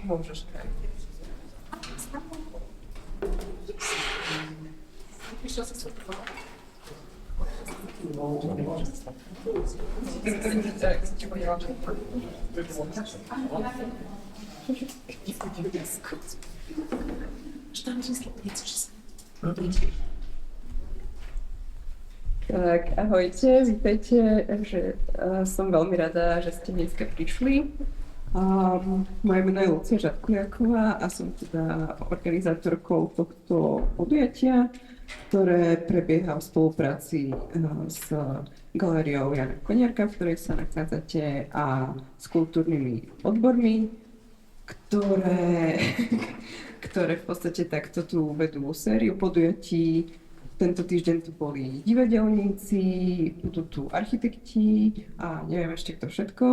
Môžeš. Tak, ahojte, vítajte, že som veľmi rada, že ste dneska prišli. Moje meno je Lucia Žabkojaková a som teda organizátorkou tohto podujatia, ktoré prebieha v spolupráci s galériou Jana Koniarka, v ktorej sa nachádzate, a s kultúrnymi odbormi, ktoré v podstate takto tu vedú sériu podujatí. Tento týždeň tu boli divadelníci, budú tu architekti a neviem ešte kto všetko.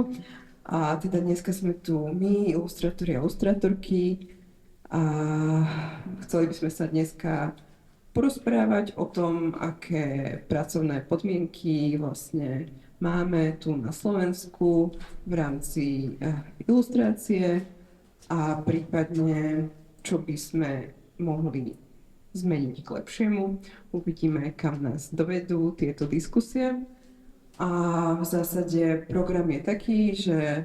A teda dneska sme tu my, ilustrátori a ilustrátorky, a chceli by sme sa dneska porozprávať o tom, aké pracovné podmienky vlastne máme tu na Slovensku v rámci ilustrácie a prípadne čo by sme mohli zmeniť k lepšiemu. Uvidíme, kam nás dovedú tieto diskusie. A v zásade program je taký, že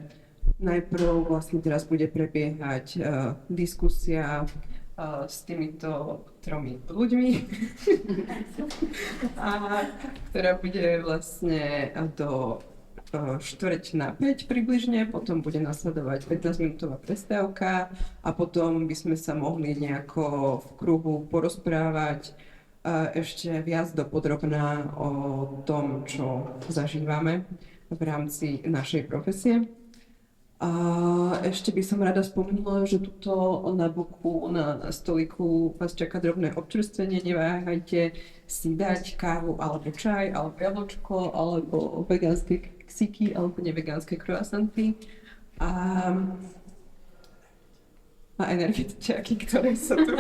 najprv vlastne teraz bude prebiehať diskusia s týmito tromi ľuďmi, ktorá bude vlastne do 4:45 približne, potom bude nasledovať 15-minútová prestávka a potom by sme sa mohli nejako v kruhu porozprávať ešte viac dopodrobná o tom, čo zažívame v rámci našej profesie. A ešte by som rada spomenula, že tuto na boku, na stolíku vás čaká drobné občerstvenie, neváhajte si dať kávu alebo čaj, alebo jablčko, alebo vegánske ksiky, alebo nevegánske croissanty a energetičáky, ktoré sa tu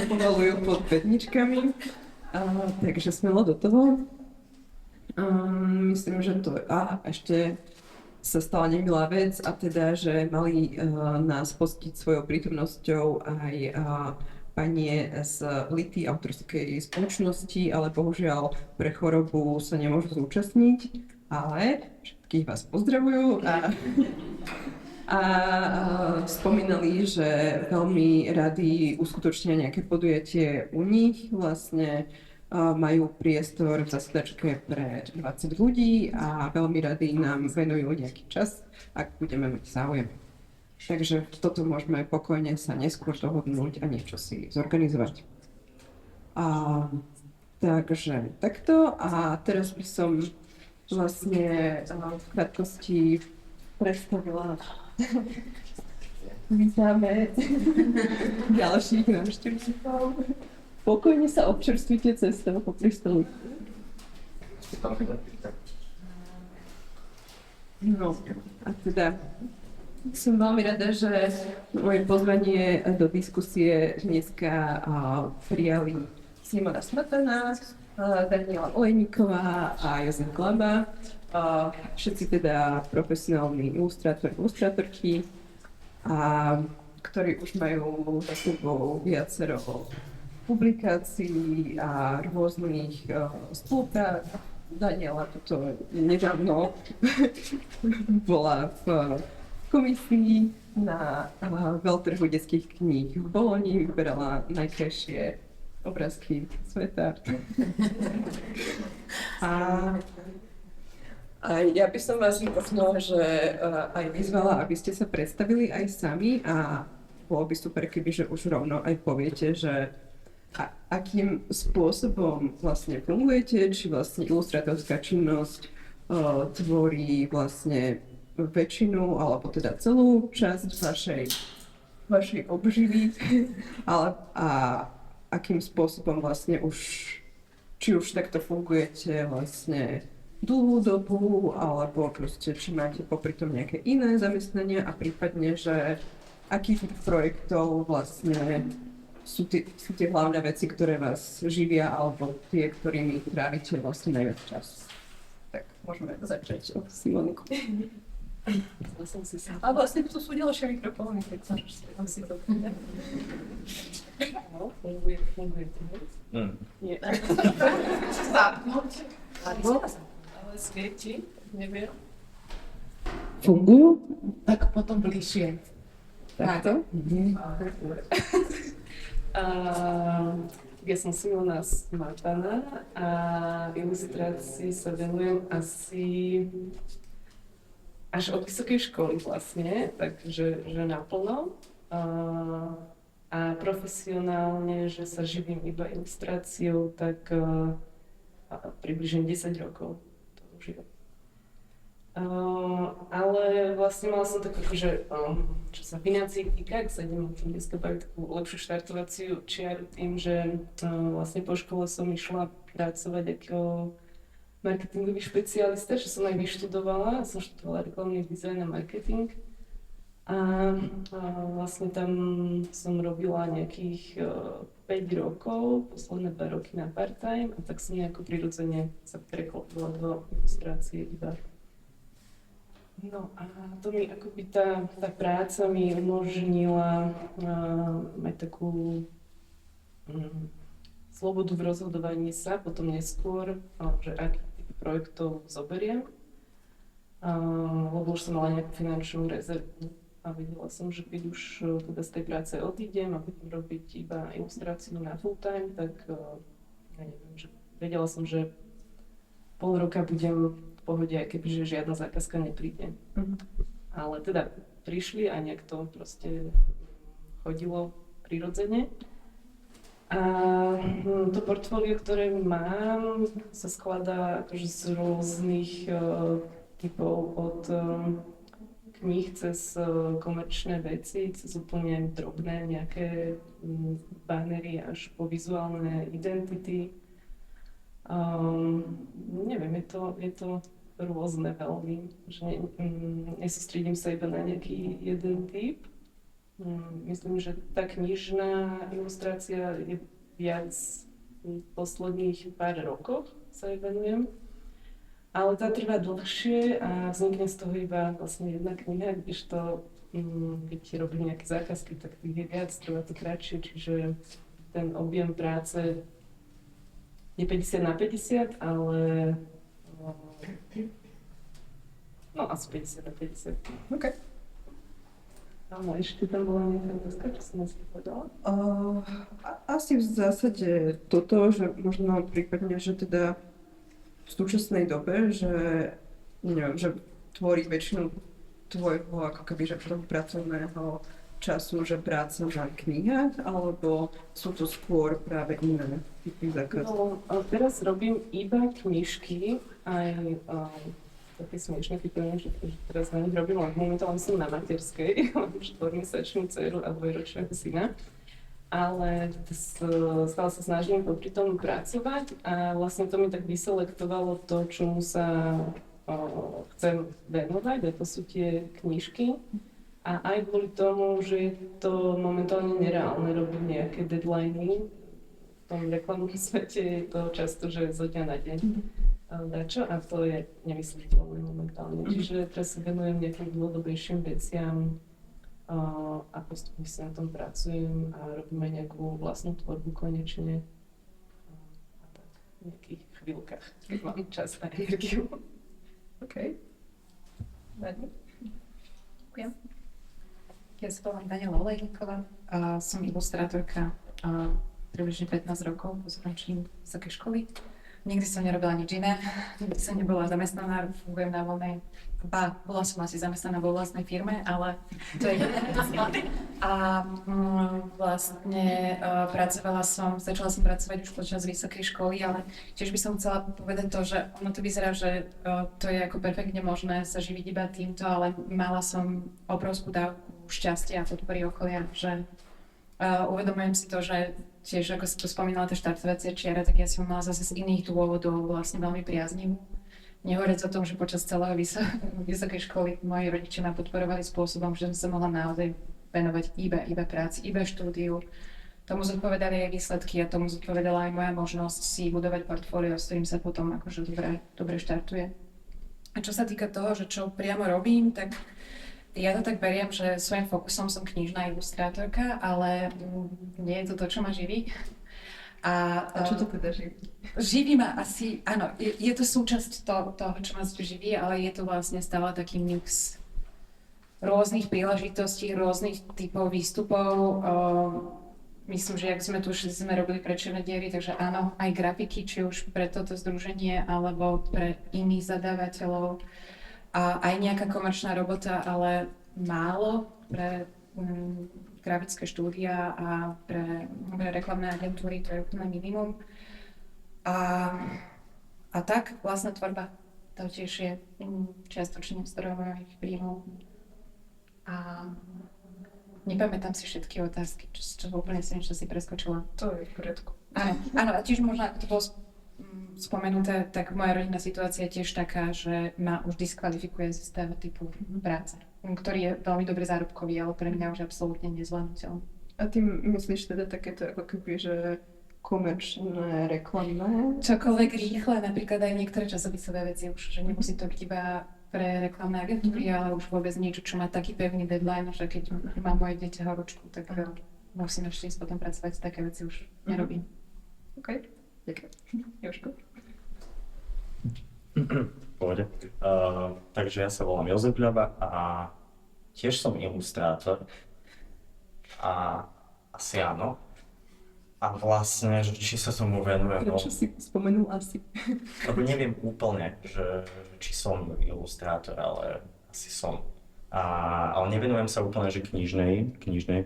povalujú pod bedničkami. Takže smelo do toho. Myslím, že to... ešte sa stala nemilá vec, a teda, že mali nás postiť svojou prítomnosťou aj panie z Lity autorskej spoločnosti, ale bohužiaľ pre chorobu sa nemôžu zúčastniť, ale všetkých vás pozdravujú a spomínali, že veľmi radi uskutočnia nejaké podujatie u nich. Vlastne majú priestor v zasedačke pre 20 ľudí a veľmi radi nám venujú nejaký čas, ak budeme mať záujem. Takže toto môžeme pokojne sa neskôr dohodnúť a niečo si zorganizovať. Takže takto, a teraz by som vlastne v krátkosti predstavila. Vítame ďalších návštevníkov. Pokojne sa občerstvite cestou po pristolu. No, a teda som veľmi rada, že moje pozvanie do diskusie dneska prijali Simona Smatana, Daniela Olejníková a Jozef Glaba. Všetci teda profesionálni ilustrátori, ilustrátorky, ktorí už majú za sebou viacero publikácií a rôznych spoluprác. Daniela toto nedávno bola v komisii na veľtrhu detských kníh v Boloni, vyberala najkrajšie obrázky sveta. A ja by som vás možno, že aj vyzvala, aby ste sa predstavili aj sami, a bolo by super, kebyže už rovno aj poviete, že akým spôsobom vlastne fungujete, či vlastne ilustrátorská činnosť tvorí vlastne väčšinu, alebo teda celú časť vašej obživy, a akým spôsobom vlastne už, či už takto fungujete vlastne dlhú dobu, alebo proste či máte popri tom nejaké iné zamestnania, a prípadne, že akých projektov vlastne sú tie hlavné veci, ktoré vás živia, alebo tie, ktorými trávite vlastne najviac času. Tak môžeme začať od Simoniku. A vlastne tu sú ďalšie mikrofóny, tak tam si to príde. No, funguje to. Nie. Zapnúť. Ale svieti, neviem. Fungujú? Tak potom bližšie. Takto? Ja som Simona Smatana a ilustrácii sa venujem asi až od vysokej školy vlastne, takže že naplno. A profesionálne, že sa živím iba ilustráciou, tak približne 10 rokov to už je. Ale vlastne mala som takú, že čo sa financií týka, ak sa idem dneska baviť takú lepšiu štartovaciu čiaru tým, že vlastne po škole som išla pracovať ako marketingový špecialista, čo som aj vyštudovala. Som študovala reklamný dizajn a marketing. A vlastne tam som robila nejakých 5 rokov, posledné 2 roky na part-time a tak som nejako prirodzene sa preklopila do ilustrácie iba. No a to mi akoby tá práca mi umožnila mať takú slobodu v rozhodovaní sa, potom neskôr, že aký typ projektov zoberiem, lebo už som mala nejakú finančnú rezervu a vedela som, že keď už teda z tej práce odídem a budem robiť iba ilustráciu na full time, tak ja neviem, že vedela som, že pol roka budem v pohode, aj kebyže žiadna zákazka nepríde. Ale teda prišli a nejak to proste chodilo prirodzene. A to portfólio, ktoré mám, sa skladá akože z rôznych typov od kníh cez komerčné veci, cez úplne drobné nejaké banery až po vizuálne identity. Neviem, je to rôzne veľmi, že nesústredím sa iba na nejaký jeden typ. Myslím, že tá knižná ilustrácia je viac v posledných pár rokoch sa jej venujem. Ale tá trvá dlhšie a vznikne z toho iba vlastne jedna kniha, kdežto keď robím nejaké zákazky, tak tých je viac, trvá to kratšie, čiže ten objem práce je 50/50, ale no asi 50/50. OK. Áno, ešte tam bola nejaká otázka, čo som asi povedala? Asi v zásade toto, že možno prípadne, že teda v súčasnej dobe, že neviem, že tvorí väčšinu tvojho ako keby, že pracovného času, že práca na knihách, alebo sú to skôr práve iné typy zákazky? No, teraz robím iba knižky, aj také smiešné typy, že teraz na nich robím, ale momentálne som na materskej, mám 4-mesačnú dceru a 2-ročného syna. Ale stále sa snažím popri tom pracovať a vlastne to mi tak vyselektovalo to, čomu sa chcem venovať, a to sú tie knižky. A aj kvôli tomu, že je to momentálne nereálne robiť nejaké deadliny. V tom reklamnom svete je to často, že zo dňa na deň dačo a to je nemysliteľné momentálne. Čiže teraz sa venujem nejakým dlhodobejším veciam a postupne si na tom pracujem a robím aj nejakú vlastnú tvorbu konečne. A tak v nejakých chvíľkach, keď mám čas a energiu. OK. Dani? Ďakujem. Ja sa volám Daniela Olejníková, som ilustrátorka približne 15 rokov, skončím vysokej školy. Nikdy som nerobila nič iné, nikdy som nebola zamestnaná, fungujem na voľnej, bola som asi zamestnaná vo vlastnej firme, ale to je a vlastne začala som pracovať už počas vysokej školy, ale tiež by som chcela povedať to, že ono to vyzerá, že to je ako perfektne možné sa živiť iba týmto, ale mala som obrovskú dávku šťastia a podpory okolia, že uvedomujem si to, že tiež ako si tu spomínala tá štartovacia čiara, tak ja som mala zase z iných dôvodov vlastne veľmi priaznivú. Nehovoriac o tom, že počas celého vysokej školy moji rodičia ma podporovali spôsobom, že som sa mohla naozaj venovať iba práci, iba štúdiu. Tomu zodpovedali aj výsledky a tomu zodpovedala aj moja možnosť si budovať portfólio, s ktorým sa potom akože dobre štartuje. A čo sa týka toho, že čo priamo robím, tak ja to tak beriem, že svojím fokusom som knižná ilustrátorka, ale nie je to to, čo ma živí. A čo to teda živí? Živí ma asi, áno, je to súčasť toho, čo ma živí, ale je to vlastne stále taký mix rôznych príležitostí, rôznych typov výstupov. Myslím, že ak sme tu sme robili pre Černé diery, takže áno, aj grafiky, či už pre toto združenie, alebo pre iných zadávateľov. A aj nejaká komerčná robota, ale málo pre grafické štúdia a pre reklamné agentúry, to je úplne minimum. A tak, vlastná tvorba, to tiež je čiastočne zdrojom mojich príjmov. A nepamätám si všetky otázky, čo úplne si niečo si preskočila. To je v poriadku. Áno, a tiež možno, ako to bolo spomenuté, tak moja rodinná situácia je tiež taká, že ma už diskvalifikuje z istého typu práce, ktorý je veľmi dobre zárobkový, ale pre mňa už absolútne nezvládnutelný. A ty myslíš teda takéto ako keby, že komerčné, reklamné? Čokoľvek rýchle, napríklad aj niektoré časopisové veci už, že nemusí to byť iba pre reklamné agentúry, ale už vôbec niečo, čo má taký pevný deadline, že keď má moje dieťa horúčku, tak musím ešte ísť potom pracovať, také veci už nerobím. OK, ďakujem. Jožko? Pohode. Takže ja sa volám Jozef Ľaba a tiež som ilustrátor. A asi áno. A vlastne, že či sa tomu venujem, Prečo si spomenul asi? lebo neviem úplne, že či som ilustrátor, ale asi som. Ale nevenujem sa úplne, že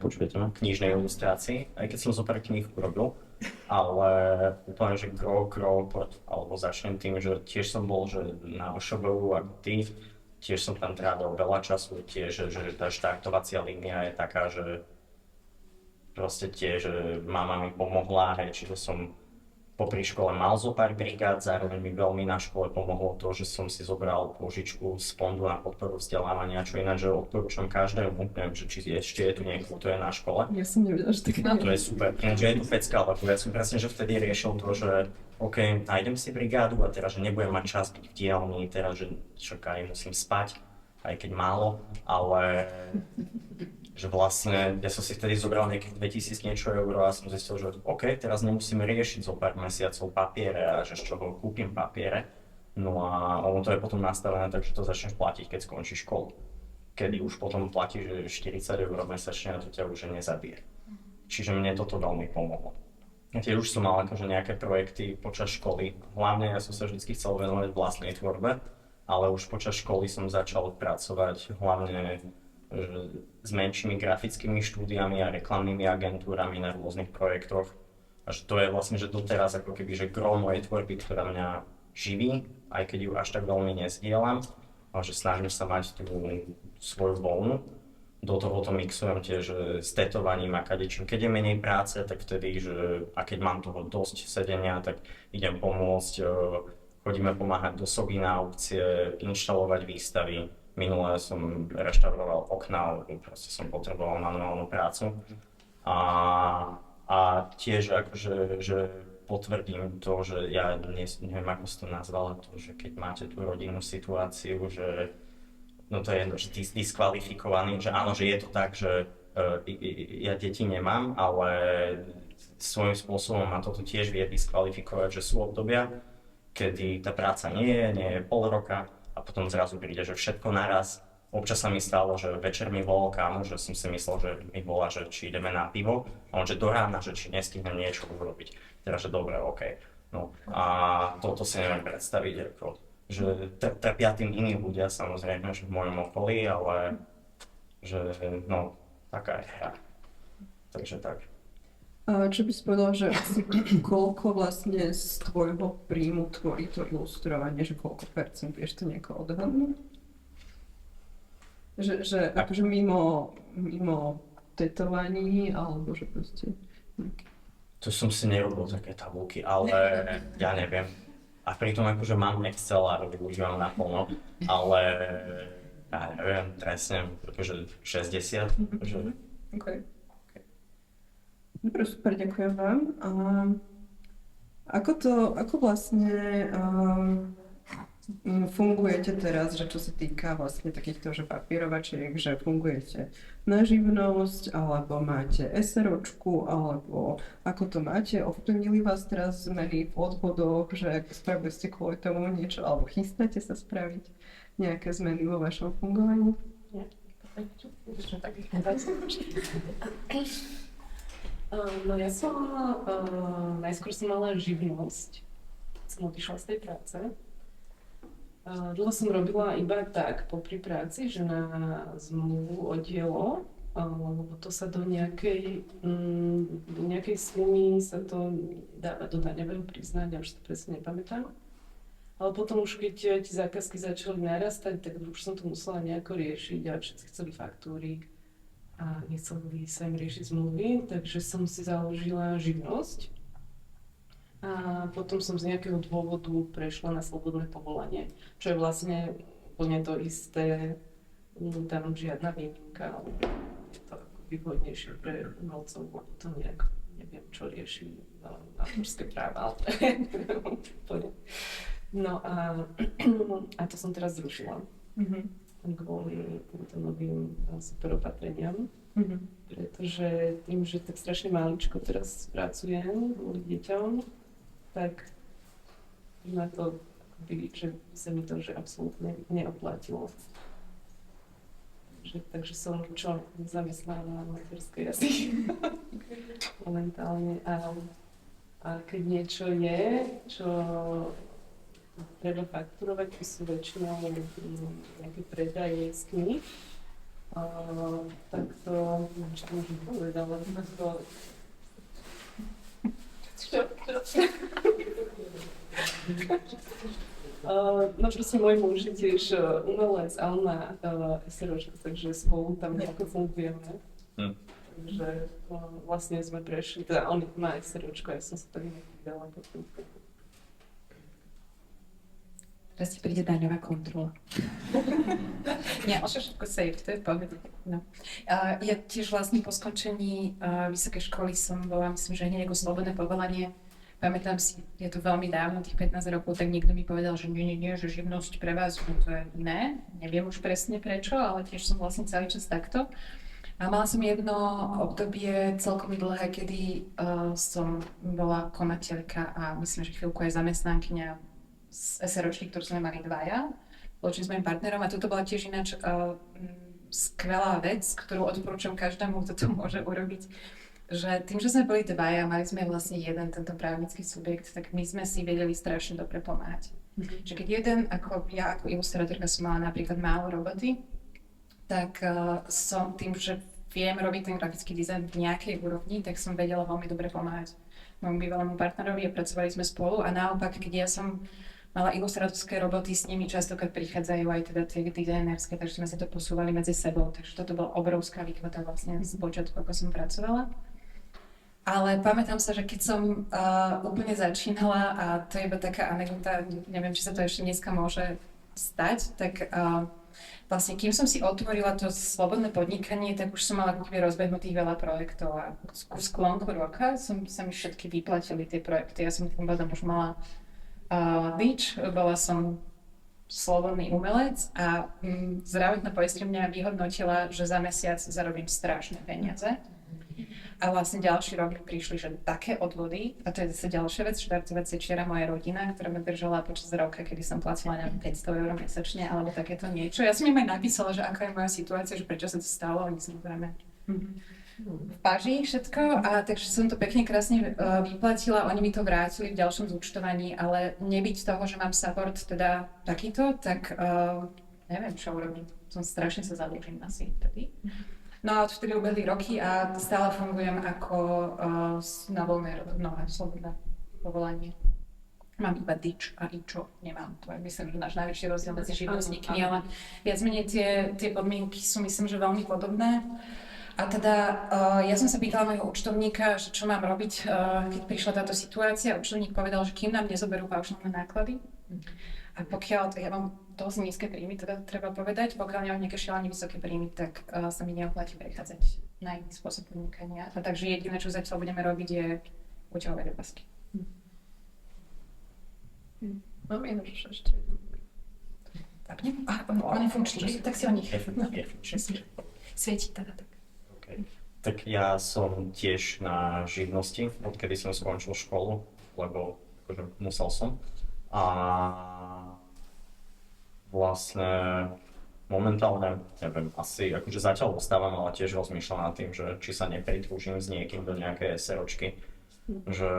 počujete ma, knižnej ilustrácii, aj keď som zo pár kníh urobil, ale úplne, že gro, alebo začnem tým, že tiež som bol, že na OŠBU ako ty, tiež som tam trávil veľa času, tiež, že tá štartovacia línia je taká, že proste tiež, že mama mi pomohla, čiže som popri škole mal zo pár brigád, zároveň mi veľmi na škole pomohlo to, že som si zobral požičku z fondu na podporu vzdelávania, čo ináč odporúčam každému, neviem, že či ešte je tu niekto, kto je na škole. Ja som nevedela, že tak To je super, že je tu pecka, lebo ja som presne, že vtedy riešil to, že OK, nájdem si brigádu a teraz, že nebudem mať čas byť v dielni, teraz, že čakaj, musím spať, aj keď málo, ale že vlastne, ja som si vtedy zobral nejakých 2000 niečo euro a som zistil, že OK, teraz nemusím riešiť zo pár mesiacov papiere a že z čoho kúpim papiere. No a ono to je potom nastavené tak, že to začneš platiť, keď skončíš školu. Kedy už potom platíš 40 eur mesačne a to ťa už nezabije. Čiže mne toto veľmi pomohlo. Tiež už som mal akože nejaké projekty počas školy. Hlavne ja som sa vždy chcel venovať vlastnej tvorbe, ale už počas školy som začal pracovať hlavne s menšími grafickými štúdiami a reklamnými agentúrami na rôznych projektoch. A že to je vlastne, že doteraz ako keby, že gro mojej tvorby, ktorá mňa živí, aj keď ju až tak veľmi nezdielam, ale že snažím sa mať tú svoju voľnu. Do toho to mixujem tiež s tetovaním a kadečím. Keď je menej práce, tak vtedy, a keď mám toho dosť sedenia, tak idem pomôcť, chodíme pomáhať do Soby na aukcie, inštalovať výstavy. Minulé som reštauroval okná, lebo proste som potreboval manuálnu prácu. A tiež akože, že potvrdím to, že ja neviem, ako si to nazvala, to, že keď máte tú rodinnú situáciu, že no to je jedno, že ty si diskvalifikovaný, že áno, že je to tak, že ja deti nemám, ale svojím spôsobom ma toto tiež vie diskvalifikovať, že sú obdobia, kedy tá práca nie je pol roka, a potom zrazu príde, že všetko naraz. Občas sa mi stalo, že večer mi volal kámo, že som si myslel, že mi volá, že či ideme na pivo, a on, že do rána, že či nestihnem niečo urobiť. Teraz, že dobre, OK. No a toto si neviem predstaviť, ako, že trpia tým iní ľudia, samozrejme, že v mojom okolí, ale že no, taká je hra. Takže tak. A čo by si povedala, že asi koľko vlastne z tvojho príjmu tvorí to ilustrovanie, že koľko percent, vieš to nejako odhadnúť? Že akože mimo tetovaní, alebo že proste... To som si nerobil také tabulky, ale ja neviem. A pritom akože mám Excel a využívam naplno, ale ja neviem, presne, akože 60, akože... Okay. Dobre, super, ďakujem vám. Ako vlastne fungujete teraz, že čo sa týka vlastne takýchto, že papierovačiek, že fungujete na živnosť, alebo máte SROčku, alebo ako to máte? Ovplyvnili vás teraz zmeny v odvodoch, že spravili ste kvôli tomu niečo, alebo chystáte sa spraviť nejaké zmeny vo vašom fungovaní? No ja som, najskôr som mala živnosť, som odišla z tej práce. Dlho som robila iba tak popri práci, že na zmluvu o dielo, lebo to sa do nejakej sumy sa to dáva do daňového priznania, už si to presne nepamätám. Ale potom už keď tie zákazky začali narastať, tak už som to musela nejako riešiť a všetci chceli faktúry a nechceli sa im riešiť zmluvy, takže som si založila živnosť. A potom som z nejakého dôvodu prešla na slobodné povolanie, čo je vlastne úplne to isté, tam žiadna výnimka, je to ako výhodnejšie pre umelcov, lebo to nejak neviem, čo rieši autorské práva, ale úplne. No a to som teraz zrušila kvôli týmto novým super opatreniam, pretože tým, že tak strašne maličko teraz pracujem kvôli deťom, tak na to, že sa mi to že absolútne neoplatilo. Takže som nezamestnaná na materskej asi momentálne. A keď niečo je, čo treba fakturovať, to sú väčšinou nejaké predaje z kníh, tak to, čo môžem povedať, ale to no proste môj muž je tiež umelec a on má SROčku, takže spolu tam nejako fungujeme. Takže vlastne sme prešli, teda on má SROčku a ja som sa tak nevydala potom. Teraz ti príde daňová kontrola. Nie, ale všetko safe, to je pohľad. No. Ja tiež vlastne po skončení vysokej školy som bola, myslím, že hneď ako slobodné povolanie. Pamätám si, je to veľmi dávno, tých 15 rokov, tak niekto mi povedal, že nie, že živnosť pre vás, no to je iné. Neviem už presne prečo, ale tiež som vlastne celý čas takto. A mala som jedno obdobie celkom dlhé, kedy som bola konateľka a myslím, že chvíľku aj zamestnankyňa z SROčky, ktorú sme mali dvaja, spoločne s mojim partnerom a toto bola tiež ináč skvelá vec, ktorú odporúčam každému, kto to môže urobiť, že tým, že sme boli dvaja, mali sme vlastne jeden tento právnický subjekt, tak my sme si vedeli strašne dobre pomáhať. Že keď jeden, ja ako ilustrátorka som mala napríklad málo roboty, tak som tým, že viem robiť ten grafický dizajn v nejakej úrovni, tak som vedela veľmi dobre pomáhať môjmu bývalému partnerovi a pracovali sme spolu a naopak, keď ja som mala ilustrátorské roboty, s nimi častokrát prichádzajú aj teda tie dizajnerské, takže sme sa to posúvali medzi sebou, takže toto bola obrovská výkvota vlastne z počiatku, ako som pracovala. Ale pamätám sa, že keď som úplne začínala, a to je iba taká anekdota, neviem, či sa to ešte dneska môže stať, tak vlastne kým som si otvorila to slobodné podnikanie, tak už som mala ako keby rozbehnutých veľa projektov a ku sklonku roka sa mi všetky vyplatili tie projekty. Ja som tým pádom už mala DIČ, bola som slobodný umelec a zdravotná poisťovňa vyhodnotila, že za mesiac zarobím strašné peniaze. A vlastne ďalší rok mi prišli, že také odvody, a to je zase ďalšia vec, štartovať si čiera moja rodina, ktorá ma držala počas roka, kedy som platila neviem 500 eur mesačne, alebo takéto niečo. Ja som im aj napísala, že aká je moja situácia, že prečo sa to stalo, oni samozrejme v páži všetko, a takže som to pekne krásne vyplatila, oni mi to vrátili v ďalšom zúčtovaní, ale nebyť toho, že mám support teda takýto, tak neviem, čo urobím. Som strašne sa zadlžím asi vtedy. No a odvtedy ubehli roky a stále fungujem ako na voľnej nohe, slobodné povolanie. Mám iba DIČ a IČO nemám. To je myslím, že náš najväčší rozdiel medzi živnostníkmi, ale viac menej tie podmienky sú myslím, že veľmi podobné. A teda ja som sa pýtala mojho účtovníka, že čo mám robiť, keď prišla táto situácia. Účtovník povedal, že kým nám nezoberú paušálne náklady, a pokiaľ, ja mám dosť nízke príjmy, teda treba povedať, pokiaľ nemám nejaké šialene vysoké príjmy, tak sa mi neoplatí prechádzať na iný spôsob podnikania. A takže jediné, čo zatiaľ budeme robiť, je účelové dopasky. Mám ináč ešte jednu Tak, on je funkčný, tak si o nich. Je funkčný. Svieti teda tak. Okay. Tak ja som tiež na živnosti, odkedy som skončil školu, lebo akože musel som. A vlastne momentálne, neviem, asi akože zatiaľ ostávam, ale tiež rozmýšľam nad tým, že či sa nepridružím s niekým do nejakej SROčky. Že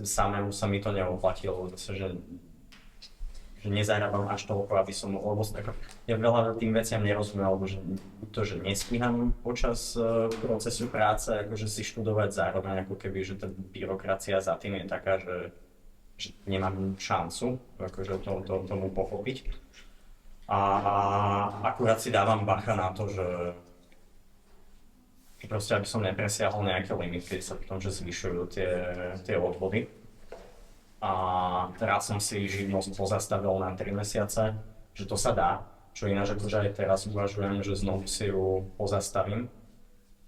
samému sa mi to neoplatilo, zase, že nezarábam až toľko, aby som, lebo ako, ja veľa tým veciam nerozumiem, alebo že to, že nestíham počas procesu práce, akože si študovať zároveň, ako keby, že tá byrokracia za tým je taká, že nemám šancu akože tomu pochopiť. A akurát si dávam bacha na to, že proste aby som nepresiahol nejaké limity, keď sa v tom, že zvyšujú tie odvody. A teraz som si živnosť pozastavil na 3 mesiace, že to sa dá, čo ináč akože aj teraz uvažujem, že znovu si ju pozastavím.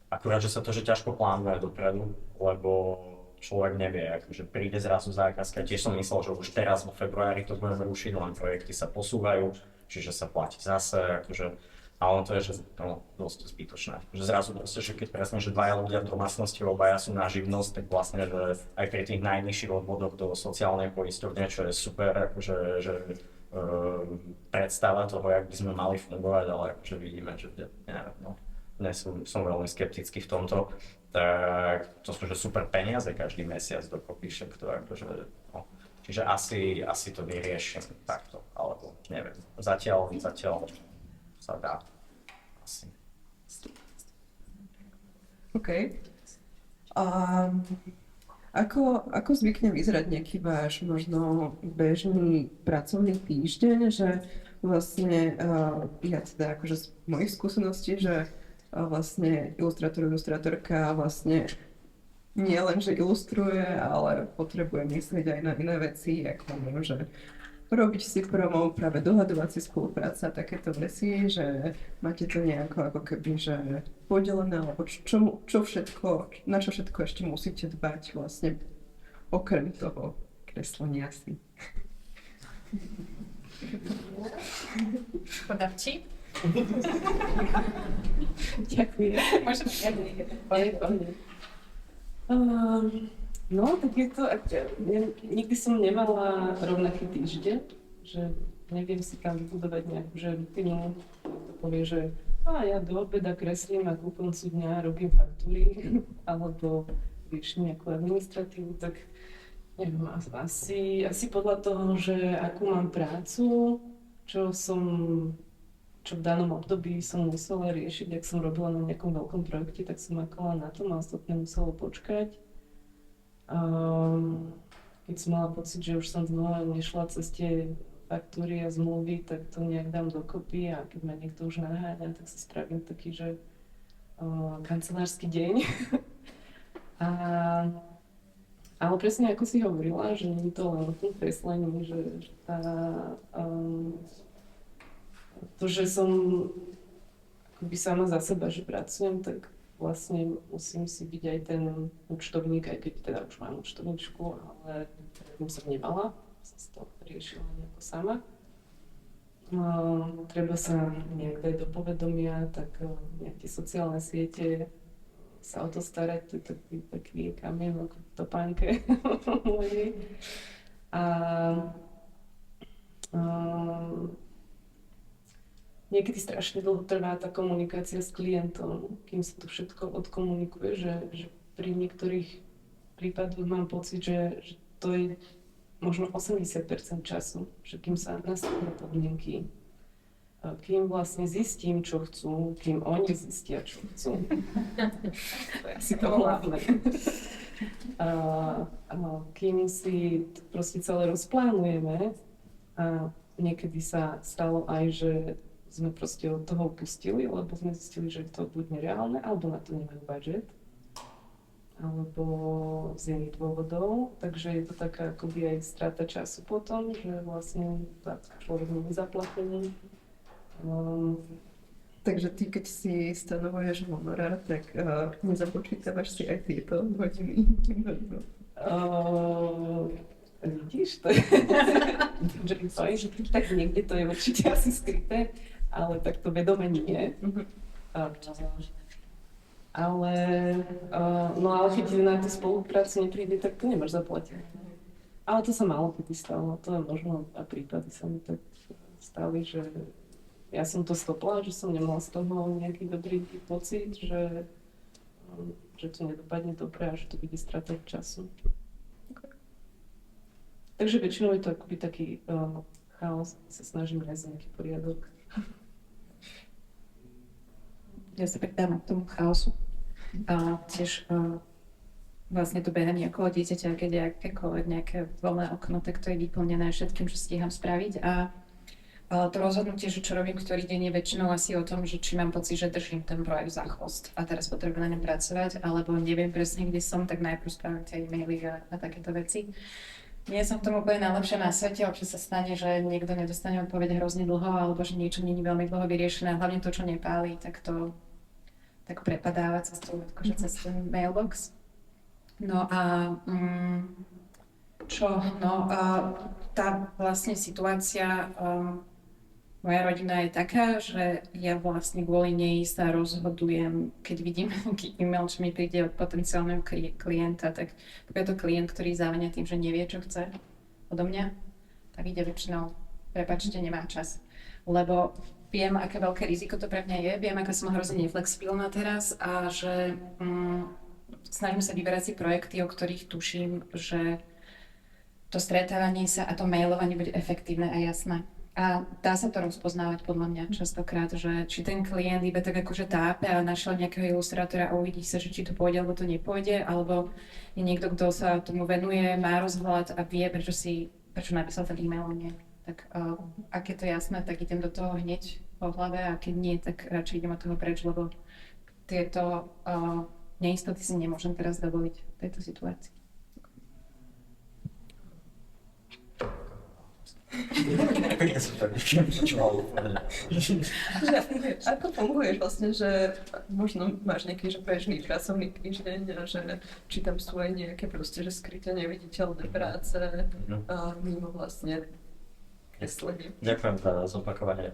Akurát, že sa to že ťažko plánuje dopredu, lebo človek nevie, akože príde zrazu zákazka. Tiež som myslel, že už teraz vo februári to budeme rušiť, len projekty sa posúvajú, čiže sa platí zase, akože, ale to je, že no, dosť zbytočné. Že zrazu proste, že keď presne, že dvaja ľudia v domácnosti obaja sú na živnosť, tak vlastne, že aj pri tých najnižších odvodoch do sociálnej poisťovne, čo je super, akože, že predstava toho, jak by sme mali fungovať, ale akože vidíme, že neviem, no. Dnes som veľmi skeptický v tomto, tak to sú že super peniaze každý mesiac dokopy, však to akože, no. Čiže asi to vyriešim takto, alebo neviem, zatiaľ sa dá, asi. OK. Ako zvykne vyzerať nejaký váš možno bežný pracovný týždeň, že vlastne ja teda akože z mojich skúseností, že vlastne ilustrátorka vlastne nie len, že ilustruje, ale potrebuje myslieť aj na iné veci, ako môže robiť si promo, práve dohadovací spolupráca, takéto veci, že máte to nejako ako keby, že podelené, alebo čo všetko, na čo všetko ešte musíte dbať vlastne okrem toho kreslenia si. Podavčí? Ďakujem. Môžem No, tak je to, nikdy som nemala rovnaký týždeň, že neviem si tam vybudovať nejakú že rutinu, to povie, že ja do obeda kreslím a ku koncu dňa robím faktúry, alebo riešim nejakú administratívu, tak neviem, asi podľa toho, že akú mám prácu, čo v danom období som musela riešiť, ak som robila na nejakom veľkom projekte, tak som makala na tom a ostatné muselo počkať. Keď som mala pocit, že už som znova nešla cez tie faktúry a zmluvy, tak to nejak dám dokopy a keď ma niekto už naháňa, tak si spravím taký, že kancelársky deň. Ale presne ako si hovorila, že nie je to len o tom kreslení, že to, že som akoby sama za seba, že pracujem, tak vlastne musím si byť aj ten účtovník, aj keď teda už mám účtovníčku, ale predtým som nemala, som si to riešila nejako sama. Treba sa nejak dať do povedomia, tak nejaké sociálne siete sa o to starať, to je taký kamienok v topánke mojej. Niekedy strašne dlho trvá tá komunikácia s klientom, kým sa to všetko odkomunikuje, že pri niektorých prípadoch mám pocit, že to je možno 80% času, že kým sa nastavia podmienky, kým vlastne zistím, čo chcú, kým oni zistia, čo chcú. To je asi to hlavné. Kým si to proste celé rozplánujeme a niekedy sa stalo aj, že sme proste od toho upustili, lebo sme zistili, že to buď nereálne, alebo na to nemajú budget, alebo z iných dôvodov. Takže je to taká akoby aj strata času potom, že vlastne človek nie je zaplatený. Takže ty, keď si stanovuješ honorár, tak nezapočítavaš si aj tieto hodiny? Vidíš, to je, že tak niekde to je určite asi skryté, ale tak to vedome nie. Ale, ale keď na tú spoluprácu nepríde, tak to nemáš zaplatiť. Ale to sa málo kedy stalo, to je možno a prípady sa mi tak stali, že ja som to stopla, že som nemala z toho nejaký dobrý pocit, že to nedopadne dobre a že to bude strata času. Takže väčšinou je to akoby taký chaos, sa snažím nájsť nejaký poriadok. Ja sa pridám k tomu chaosu. A tiež vlastne to behanie okolo dieťaťa, keď je akékoľvek nejaké voľné okno, tak to je vyplnené všetkým, čo stíham spraviť. A to rozhodnutie, že čo robím ktorý deň, je väčšinou asi o tom, že či mám pocit, že držím ten projekt za chvost a teraz potrebujem na ňom pracovať, alebo neviem presne, kde som, tak najprv spravím tie e-maily a takéto veci. Nie som v tom úplne najlepšia na svete, občas sa stane, že niekto nedostane odpoveď hrozne dlho, alebo že niečo nie je veľmi dlho vyriešené, hlavne to, čo nepáli, tak to tak prepadáva cez ten mailbox. No a tá vlastne situácia, moja rodina je taká, že ja vlastne kvôli nej sa rozhodujem, keď vidím nejaký e-mail, čo mi príde od potenciálneho klienta, tak je to klient, ktorý závania tým, že nevie, čo chce odo mňa, tak ide väčšinou, prepáčte, nemám čas. Lebo viem, aké veľké riziko to pre mňa je, viem, aká som hrozne neflexibilná teraz a že snažím sa vyberať si projekty, o ktorých tuším, že to stretávanie sa a to mailovanie bude efektívne a jasné. A dá sa to rozpoznávať podľa mňa častokrát, že či ten klient iba tak akože tápe a našiel nejakého ilustrátora a uvidí sa, že či to pôjde alebo to nepôjde, alebo je niekto, kto sa tomu venuje, má rozhľad a vie, prečo napísal ten e-mail nie. Tak ak je to jasné, tak idem do toho hneď po hlave a keď nie, tak radšej idem od toho preč, lebo tieto neistoty si nemôžem teraz dovoliť v tejto situácii. Ako funguješ vlastne, že možno máš nejaký že bežný pracovný týždeň a že či tam sú aj nejaké proste, že skryté neviditeľné práce a mimo vlastne kreslenie. Ďakujem za zopakovanie.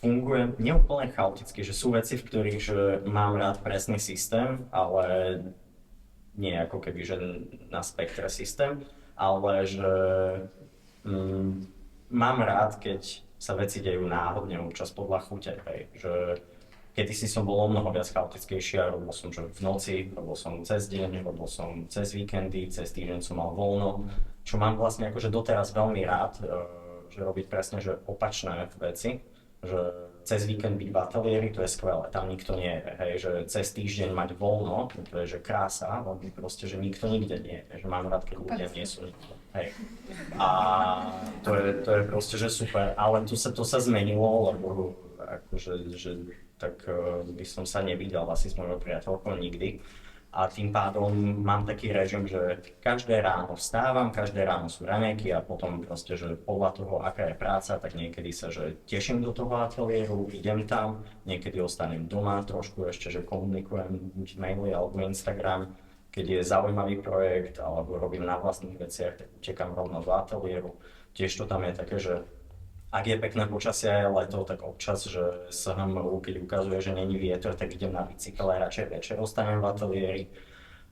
Fungujem neúplne chaoticky, že sú veci, v ktorých že mám rád presný systém, ale nie ako keby že na spektre systém, ale že mám rád, keď sa veci dejú náhodne, občas podľa chute, že kedysi som bol o mnoho viac chaotickejší a robil som že v noci, robil som cez deň, robil som cez víkendy, cez týždeň som mal voľno, čo mám vlastne akože doteraz veľmi rád, že robiť presne že opačné veci, že cez víkend byť v ateliéri, to je skvelé, tam nikto nie je, hej, že cez týždeň mať voľno, to je že krása, lebo proste, že nikto nikde nie je, že mám rád, keď ľudia nie sú nikto, hej. A to je proste, že super, ale to sa zmenilo, lebo akože, že tak by som sa nevidel asi s mojou priateľkou nikdy. A tým pádom mám taký režim, že každé ráno vstávam, každé ráno sú raňajky a potom proste, že podľa toho, aká je práca, tak niekedy sa, že teším do toho ateliéru, idem tam, niekedy ostanem doma, trošku ešte, že komunikujem buď maily alebo Instagram, keď je zaujímavý projekt alebo robím na vlastných veciach, tak utekam rovno do ateliéru. Tiež to tam je také, že ak je pekné počasie a leto, tak občas, že SHMU, keď ukazuje, že není vietor, tak idem na bicykel a radšej večer ostanem v ateliéri.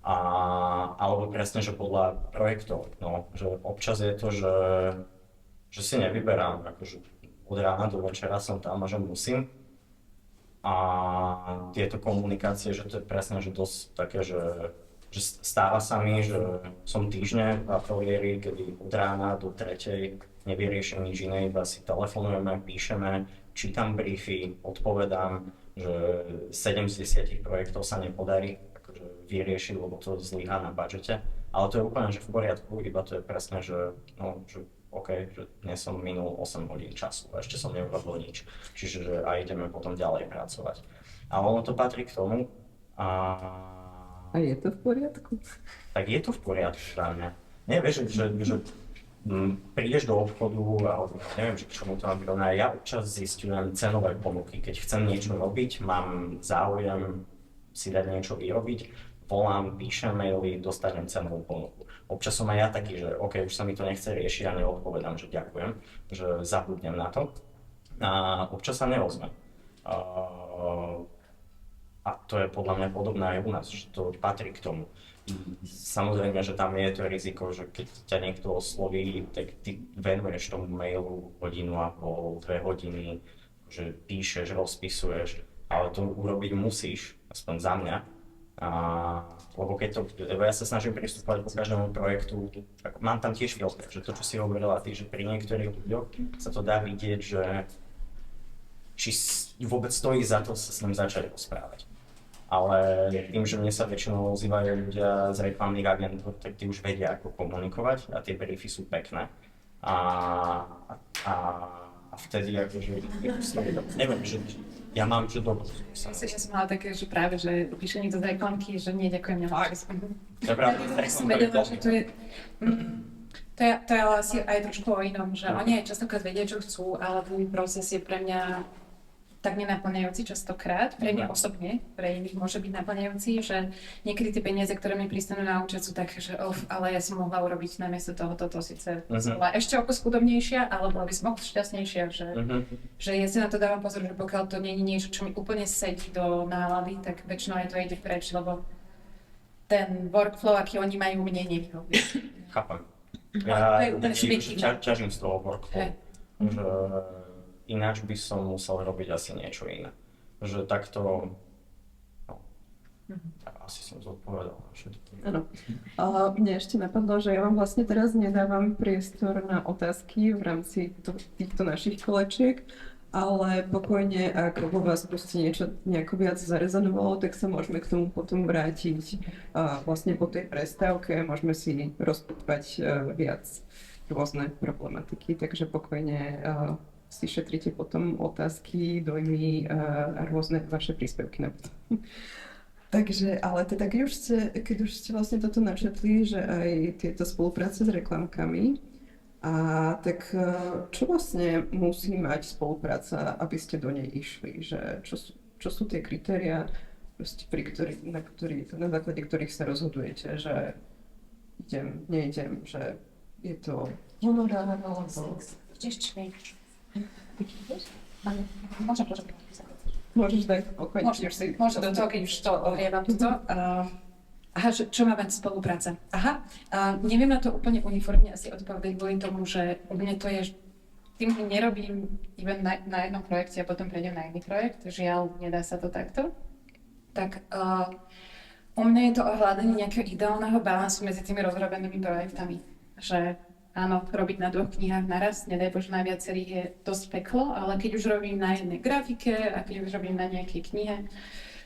Alebo presne, že podľa projektov, no, že občas je to, že si nevyberám, akože od rána do večera som tam a že musím. A tieto komunikácie, že to je presne, že dosť také, že stáva sa mi, že som týždne v ateliéri, kedy od rána do 3:00 nevyriešim nič iné, iba si telefonujeme, píšeme, čítam briefy, odpovedám, že 7 z 10 projektov sa nepodarí akože vyriešiť, lebo to zlyhá na budžete. Ale to je úplne že v poriadku, iba to je presne, že OK, že dnes som minul 8 hodín času a ešte som neurobil nič. Čiže že a ideme potom ďalej pracovať. A ono to patrí k tomu. A je to v poriadku? Tak je to v poriadku pre mňa. Nie, vieš, že prídeš do obchodu alebo neviem, že k čomu to mám prirovnať. Ja občas zistujem cenové ponuky. Keď chcem niečo robiť, mám záujem si dať niečo vyrobiť, volám, píšem maily, dostanem cenovú ponuku. Občas som aj ja taký, že OK, už sa mi to nechce riešiť a neodpovedám, že ďakujem, že zabudnem na to. A občas sa neozvem. A to je podľa mňa podobné aj u nás, že to patrí k tomu. Samozrejme, že tam je to riziko, že keď ťa niekto osloví, tak ty venuješ tomu mailu hodinu a pol, 2 hodiny, že píšeš, rozpisuješ, ale to urobiť musíš, aspoň za mňa. Lebo lebo ja sa snažím pristúpať po každému projektu, tak mám tam tiež filter, že to, čo si hovorila ty, že pri niektorých ľuďoch sa to dá vidieť, že či vôbec stojí za to sa s ním začať rozprávať. Ale tým, že mne sa väčšinou ozývajú ľudia z reklamných agentúr, tak tí už vedia, ako komunikovať a tie briefy sú pekné. A vtedy akože, neviem, že ja mám že dobrú skúsenosť. Ja som mala také, že práve, že píše niekto z reklamky, že nie, ďakujem, nemám čas. To je pravda, som vedela, že to je... To je ale asi aj trošku o inom, že oni aj častokrát vedia, čo chcú, ale ten proces je pre mňa tak nenaplňajúci častokrát, pre mňa osobne, pre iných môže byť naplňajúci, že niekedy tie peniaze, ktoré mi pristanú na účet sú také, že ale ja som mohla urobiť namiesto toho toto, síce som bola ešte o kus chudobnejšia, ale bola by som o kus šťastnejšia, že ja si na to dávam pozor, že pokiaľ to nie je niečo, čo mi úplne sedí do nálady, tak väčšinou aj to ide preč, lebo ten workflow, aký oni majú, mne nevyhovuje. Chápem. To je Ja úplne subjektívne. ťažím z toho workflow, že ináč by som musel robiť asi niečo iné. Že takto, tak asi som zodpovedal na všetko. Áno. Mne ešte napadlo, že ja vám vlastne teraz nedávam priestor na otázky v rámci týchto našich kolečiek, ale pokojne, ak vo vás proste niečo nejako viac zarezonovalo, tak sa môžeme k tomu potom vrátiť vlastne po tej prestávke, môžeme si rozpýtvať viac rôzne problematiky, takže pokojne si šetrite potom otázky, dojmy a rôzne vaše príspevky na potom. Takže, ale teda, keď už ste vlastne toto načetli, že aj tieto spolupráce s reklamkami, tak čo vlastne musí mať spolupráca, aby ste do nej išli? Že čo sú tie kritériá, na základe ktorých sa rozhodujete, že idem, neidem, že je to honorár, alebo... Môžeš dať pokojne. Môžem do toho, keď už to ohrievam toto. Aha, čo má mať spolupráca? Neviem na to úplne uniformne asi odpovedať kvôli tomu, že u mne to je, tým nerobím iba na jednom projekte a potom prejdem na iný projekt. Žiaľ, nedá sa to takto. Tak u mňa je to o hľadaní nejakého ideálneho balansu medzi tými rozrobenými projektami. Že áno, robiť na 2 knihách naraz, nedaj Bože, na viacerých je dosť peklo, ale keď už robím na jednej grafike a keď už robím na nejakej knihe,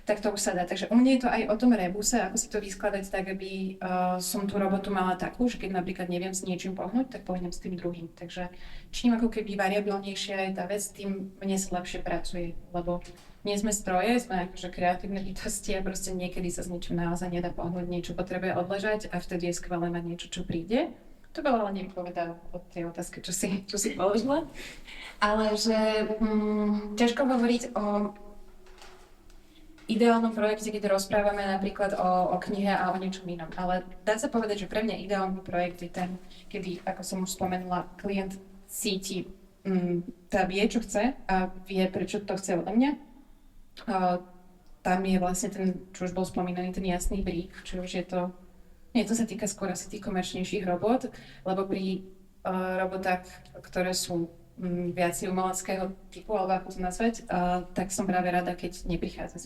tak to už sa dá. Takže u mňa je to aj o tom rebuse, ako si to vyskladať tak, aby som tú robotu mala takú, že keď napríklad neviem s niečím pohnúť, tak pohnem s tým druhým. Takže čím ako keby variabilnejšia je tá vec, tým mne sa lepšie pracuje, lebo nie sme stroje, sme akože kreatívne bytosti a proste niekedy sa s niečím naozaj nedá pohnúť, niečo potrebuje odležať a vtedy je skvelé mať niečo, čo príde. To veľa ale nevypovedal od tej otázky, čo si položila. Ale že ťažko hovoriť o ideálnom projekte, keď rozprávame napríklad o knihe a o niečom inom. Ale dá sa povedať, že pre mňa ideálny projekt je ten, kedy, ako som už spomenula, klient cíti, vie, čo chce a vie, prečo to chce odo mňa. Tam je vlastne ten, čo už bol spomínaný, ten jasný brief, či už je to... Nie, to sa týka skôr asi tých komerčnejších robot, lebo pri robotách, ktoré sú viac umeleckého typu, alebo ako to nazvať, tak som práve rada, keď neprichádza s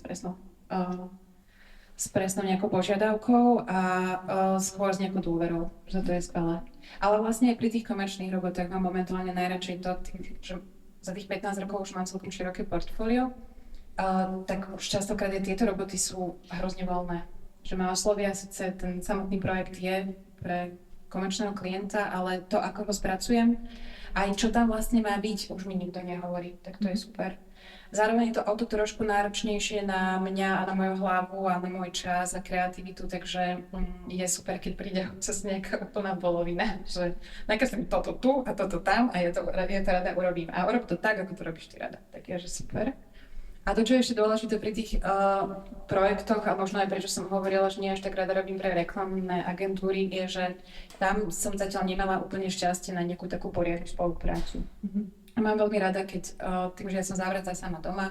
presnou nejakou požiadavkou a skôr s nejakou dôverou, že to je skvelé. Ale vlastne aj pri tých komerčných robotách mám momentálne najradšej to, že za tých 15 rokov už mám celkom široké portfólio, tak už častokrát tieto roboty sú hrozne voľné. Že ma oslovia, síce ten samotný projekt je pre komerčného klienta, ale to, ako ho spracujem, aj čo tam vlastne má byť, už mi nikto nehovorí, tak to je super. Zároveň je to o to trošku náročnejšie na mňa a na moju hlavu a na môj čas a kreativitu, takže je super, keď príde cez nejaká úplná polovina, že nakreslím toto tu a toto tam a ja to rada urobím. A urob to tak, ako to robíš ty rada. Tak je, že super. A to, čo je ešte dôležité pri tých projektoch, a možno aj prečo som hovorila, že nie až tak rada robím pre reklamné agentúry, je, že tam som zatiaľ nemala úplne šťastie na nejakú takú poriadnu spoluprácu. A mám veľmi rada, keď tým, že ja som zavretá sama doma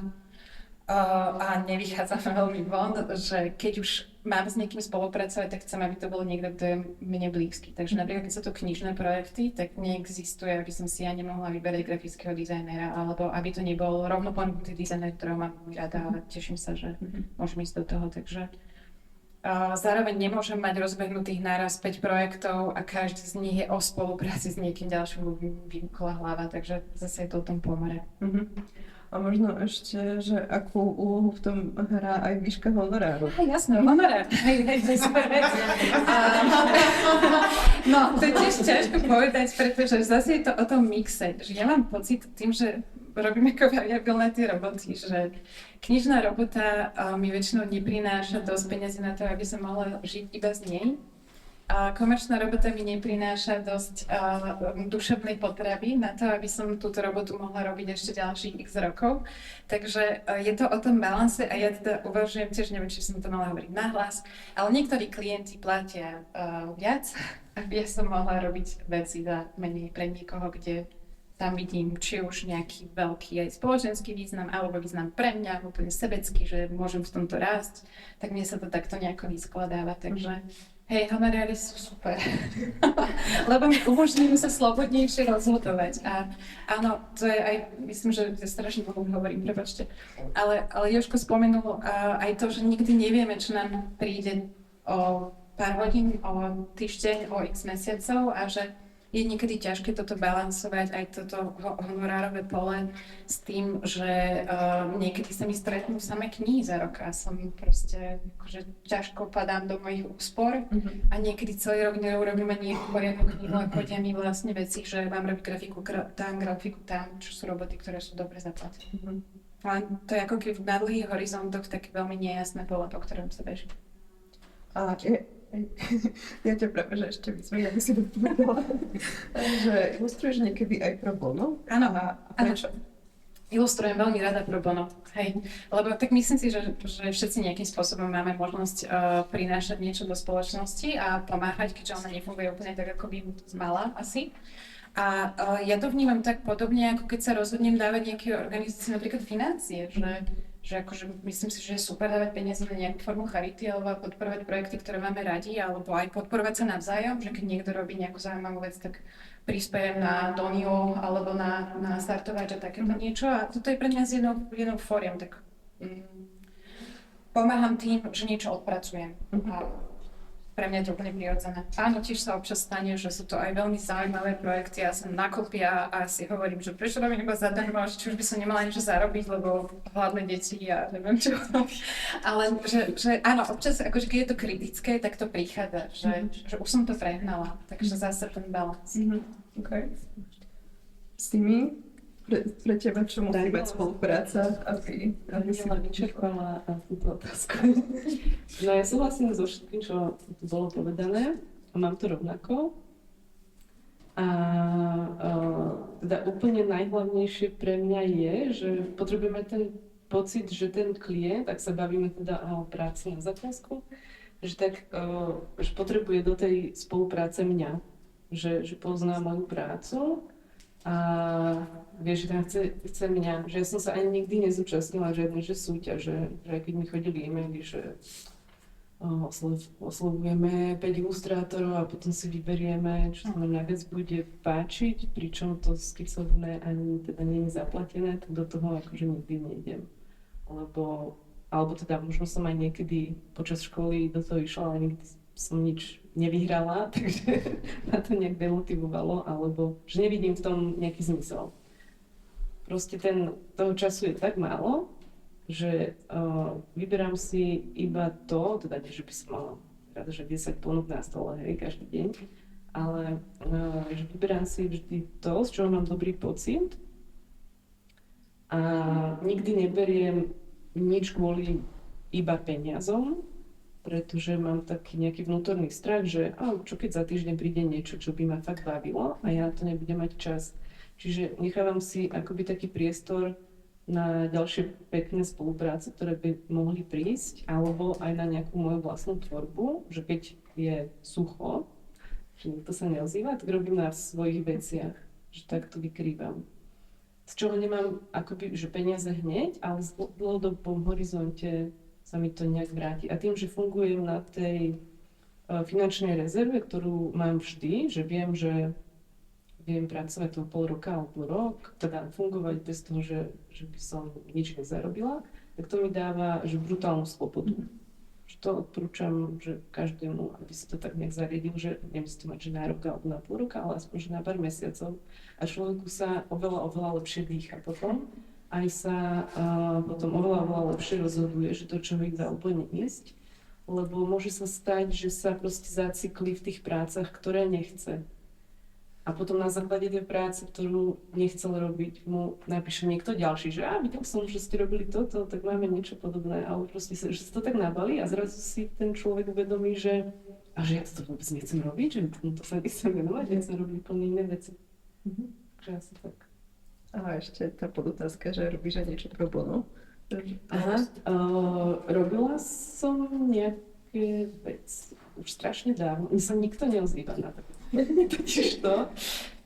a nevychádzam veľmi von, že keď už mám s niekým spolupracovať, tak chcem, aby to bolo niekto, kto je mne blízky. Takže napríklad, keď sú to knižné projekty, tak neexistuje, aby som si ja nemohla vyberať grafického dizajnera, alebo aby to nebol rovno ponúknutý dizajner, ktorého mám rada a teším sa, že môžem ísť do toho. Takže zároveň nemôžem mať rozbehnutých naraz 5 projektov a každý z nich je o spolupráci s niekým ďalším, vymkla hlava, takže zase je to o tom pomere. A možno ešte, že akú úlohu v tom hrá aj výška honoráru. Jasné, honorár. Hej, to je super vec. No, to je tiež ťažko povedať, pretože zase je to o tom mixe, že ja mám pocit tým, že robíme ako variabilné tie roboty, že knižná robota mi väčšinou neprináša dosť peniazy na to, aby som mohla žiť iba z nej. A komerčná robota mi neprináša dosť duševnej potreby na to, aby som túto robotu mohla robiť ešte ďalších x rokov. Takže je to o tom balanse a ja teda uvažujem tiež, neviem, či som to mala hovoriť nahlas, ale niektorí klienti platia viac, aby ja som mohla robiť veci za menej pre niekoho, kde tam vidím či už nejaký veľký aj spoločenský význam, alebo význam pre mňa, úplne sebecký, že môžem v tomto rásť, tak mne sa to takto nejako vyskladáva, takže hej, honoráry sú super, lebo mi umožňujú sa slobodnejšie rozhodovať a áno, to je aj, myslím, že ja strašne dlho hovorím, prepáčte, ale Jožko spomenul aj to, že nikdy nevieme, čo nám príde o pár hodín, o týždeň, o x mesiacov a že je niekedy ťažké toto balansovať, aj toto honorárové pole s tým, že niekedy sa mi stretnú samé knihy za rok a som proste akože ťažko padám do mojich úspor a niekedy celý rok neurobím ani poriadnu knihu a chodia mi vlastne veci, že mám robiť grafiku tam, čo sú roboty, ktoré sú dobre zaplatené. Ale to je ako keby v nadlhých horizontoch také veľmi nejasné pole, po ktorom sa beží. A ja ťa práve, že ešte vyzvem, aby si dopovedala, že ilustruješ niekedy aj pro bono? Áno, a prečo? Ilustrujem veľmi rada pro bono, hej, lebo tak myslím si, že všetci nejakým spôsobom máme možnosť prinášať niečo do spoločnosti a pomáhať, keďže ona nefunguje úplne tak, ako by mala asi. A ja to vnímam tak podobne, ako keď sa rozhodnem dávať nejaké organizácie, napríklad financie, že akože myslím si, že je super dávať peniaze na nejakú formu charity alebo podporovať projekty, ktoré máme radi, alebo aj podporovať sa navzájom, že keď niekto robí nejakú zaujímavú vec, tak prispiejem na Donio alebo na startovač a takéto niečo. A toto je pre mňa z jednou fóriem, tak pomáham tým, že niečo odpracujem. A pre mňa je to úplne prirodzené. Áno, tiež sa občas stane, že sú to aj veľmi zaujímavé projekty a sa nakopia a si hovorím, že prečo robím iba zadarmo, že či už by som nemala niečo zarobiť, lebo hladné deti a neviem čo. Ale že áno, občas, akože keď je to kritické, tak to prichádza, že už som to prehnala, takže zase ten balans. Okay. Simi, pre teba čo musí mať spolupráca, aby si vyčerpala túto otázku. No ja súhlasím so všetkým, čo bolo povedané a mám to rovnako. A teda úplne najhlavnejšie pre mňa je, že potrebujeme ten pocit, že ten klient, ak sa bavíme teda o práci na zákazku, že tak že potrebuje do tej spolupráce mňa, že pozná moju prácu a vieš, že tam chce mňa, že ja som sa ani nikdy nezúčastnila žiadne súťaže, že aj keď mi chodili e-maily, že oslovujeme 5 ilustrátorov a potom si vyberieme, čo sa nám najviac bude páčiť, pričom to skicovné ani teda nie je zaplatené, tak do toho akože nikdy nejdem. Alebo teda možno som aj niekedy počas školy do toho išla, ale nikdy som nič nevyhrala, takže ma to nejak demotivovalo, alebo že nevidím v tom nejaký zmysel. Proste toho času je tak málo, že vyberám si iba to, teda nie, že by som mala rada, že 10 ponúk na stole, hej, každý deň, ale že vyberám si vždy to, z čoho mám dobrý pocit a nikdy neberiem nič kvôli iba peniazom, pretože mám taký nejaký vnútorný strach, že čo keď za týždeň príde niečo, čo by ma fakt bavilo a ja to nebudem mať čas. Čiže nechávam si akoby taký priestor na ďalšie pekné spolupráce, ktoré by mohli prísť, alebo aj na nejakú moju vlastnú tvorbu, že keď je sucho, že nikto sa neozýva, tak robím na svojich veciach, že tak to vykrývam. Z čoho nemám akoby, že peniaze hneď, ale v dlhodobom horizonte sa mi to nejak vráti. A tým, že fungujem na tej finančnej rezerve, ktorú mám vždy, že viem pracovať toho pol roka alebo rok, teda fungovať bez toho, že by som nič nezarobila, tak to mi dáva že brutálnu slobodu. Že to odporúčam, že každému, aby si to tak nejak zariadil, že nemusí to mať že na rok alebo na pol roka, ale aspoň že na pár mesiacov. A človeku sa oveľa lepšie dýcha potom. Aj sa potom oveľa lepšie rozhoduje, že to človek dá úplne ísť. Lebo môže sa stať, že sa proste zacykli v tých prácach, ktoré nechce. A potom na základe tej práce, ktorú nechcel robiť, mu napíše niekto ďalší, že videl som, že ste robili toto, tak máme niečo podobné. Ale proste že sa to tak nabalí a zrazu si ten človek uvedomí, že ja to vôbec nechcem robiť, že to sa nechcem venovať, nechcem robiť úplne iné veci. Takže asi tak. A ešte tá podotázka, že robíš aj niečo pro bono. Robila som nejaké veci už strašne dávno. Mne sa nikto neozýva na to. Totiž to.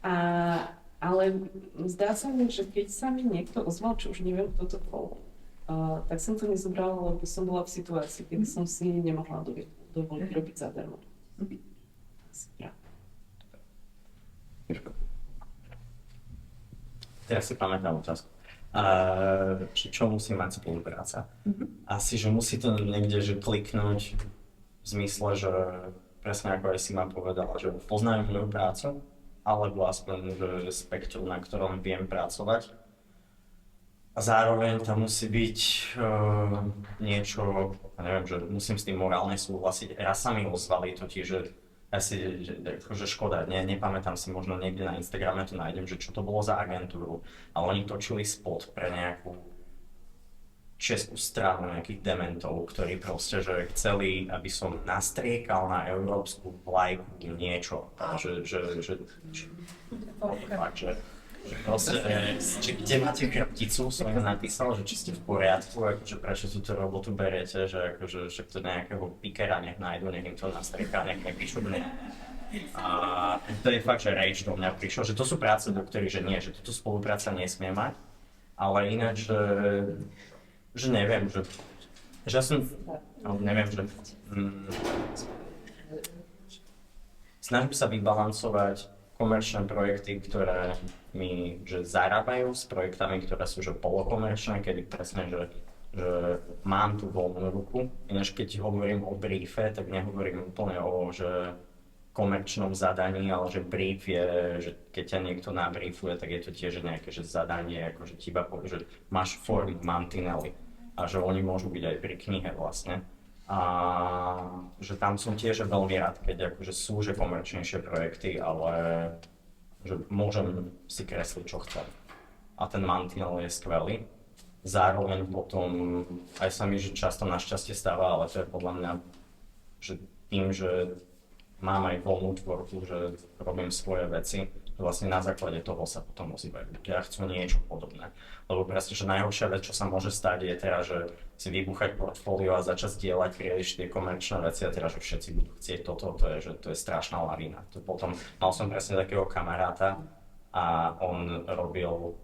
Ale zdá sa mi, že keď sa mi niekto ozval, čo už neviem, kto to bol, tak som to nezobrala, lebo som bola v situácii, kedy som si nemohla dovoliť robiť zadarmo. Teraz si pamätám otázku. Čo musí mať spolupráca? Asi, že musí to niekde že kliknúť v zmysle, že presne ako aj si ma povedala, že poznajú moju prácu, alebo aspoň že spektrum, na ktorom viem pracovať. A zároveň tam musí byť niečo, neviem, že musím s tým morálne súhlasiť. Raz sa mi ozvali totiž, že že škoda, nepamätám si, možno niekde na Instagrame to nájdem, že čo to bolo za agentúru, ale oni točili spot pre nejakú českú stranu, nejakých dementov, ktorí proste, že chceli, aby som nastriekal na európsku vlajku niečo, že proste, kde máte krpticu, som im napísal, že či ste v poriadku, akože prečo túto robotu berete, že akože však to nejakého pikera nech nájdu, nech im to nastrieká, nech nepíšu mne. A to je fakt, že rage do mňa prišiel, že to sú práce, do ktorých, že nie, že túto spolupráca nesmie mať, ale ináč, že neviem, že ja som, neviem, že snažím sa vybalancovať komerčné projekty, ktoré mi že zarábajú s projektami, ktoré sú že polokomerčné, kedy presne, že mám tú voľnú ruku. Ináč keď hovorím o briefe, tak nehovorím úplne o že komerčnom zadaní, ale že brief je, že keď ťa niekto nabriefuje, tak je to tiež nejaké že zadanie, akože ti iba povie, že máš formy, mantinely a že oni môžu byť aj pri knihe vlastne. A že tam som tiež veľmi rád, keď akože sú že komerčnejšie projekty, ale že môžem si kresliť, čo chcem. A ten mantinel je skvelý. Zároveň potom aj sa mi že často našťastie stáva, ale to je podľa mňa, že tým, že mám aj voľnú tvorbu, že robím svoje veci, vlastne na základe toho sa potom ozývajú ľudia a chcú niečo podobné. Lebo presne, že najhoršia vec, čo sa môže stať, je teraz, že si vybuchať portfólio a začať zdieľať príliš tie komerčné veci a teraz, že všetci budú chcieť toto, to je strašná lavína. To potom, mal som presne takého kamaráta a on robil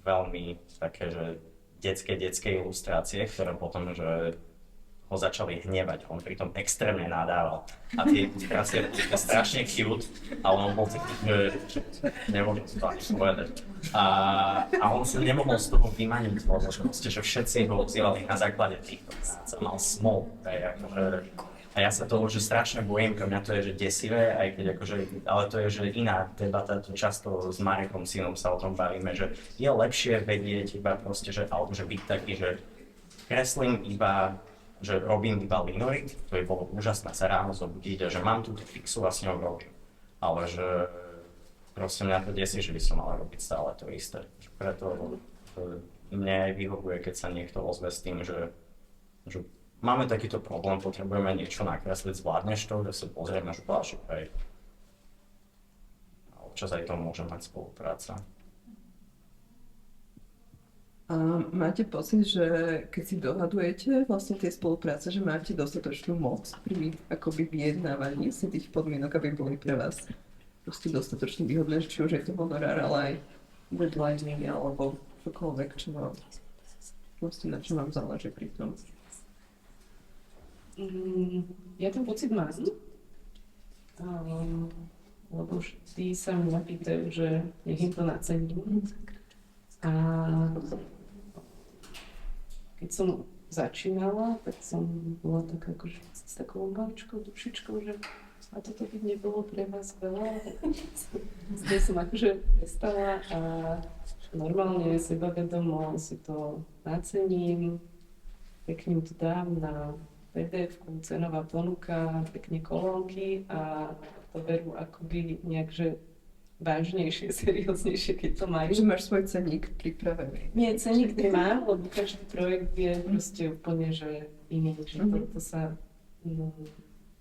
veľmi také, že detské ilustrácie, ktoré potom, že ho začali hnevať, on pritom extrémne nadával. A tie ilustrácie boli strašne cute, ale on bol taký, že nemôžem to ani povedať. A on sa nemohol z toho vymaniť, lebo že všetci ho ozývali na základe týchto prác a mal smol. A ja sa toho že strašne bojím, pre mňa to je že desivé, aj keď akože, ale to je že iná debata, to často s Marekom synom sa o tom bavíme, že je lepšie vedieť iba proste, že, alebo že byť taký, že kreslím iba, že robím iba linorit, to je bolo úžasné sa ráno zobudiť a že mám túto fixu a s ňou robím. Ale že proste mňa to desí, že by som mal robiť stále to isté. Preto mne aj vyhovuje, keď sa niekto ozve s tým, že máme takýto problém, potrebujeme niečo nakresliť, zvládneš to, že sa pozrieme, že pášu, hej. A občas aj to môže mať spolupráca. A máte pocit, že keď si dohadujete vlastne tie spolupráce, že máte dostatočnú moc pri akoby vyjednávaní si tých podmienok, aby boli pre vás proste dostatočne výhodné, či už je to honorár, ale aj deadline alebo čokoľvek, čo vám proste na čo vám záleží pri tom. Ja ten pocit mám, lebo vždy sa mňa pýtajú, že nech im to nacením. A keď som začínala, tak som bola taká akože s takou maličkou dušičkou, že a toto by nebolo pre vás veľa. Zde som akože prestala a normálne sebavedomo si to nacením, pekne to dám na PDF-ku, cenová ponuka, pekne kolónky a to berú akoby nejak, že vážnejšie, serióznejšie, keď to majú. Takže máš svoj cenník pripravený. Nie, cenník nemám, lebo každý projekt je proste úplne, že iný, že to sa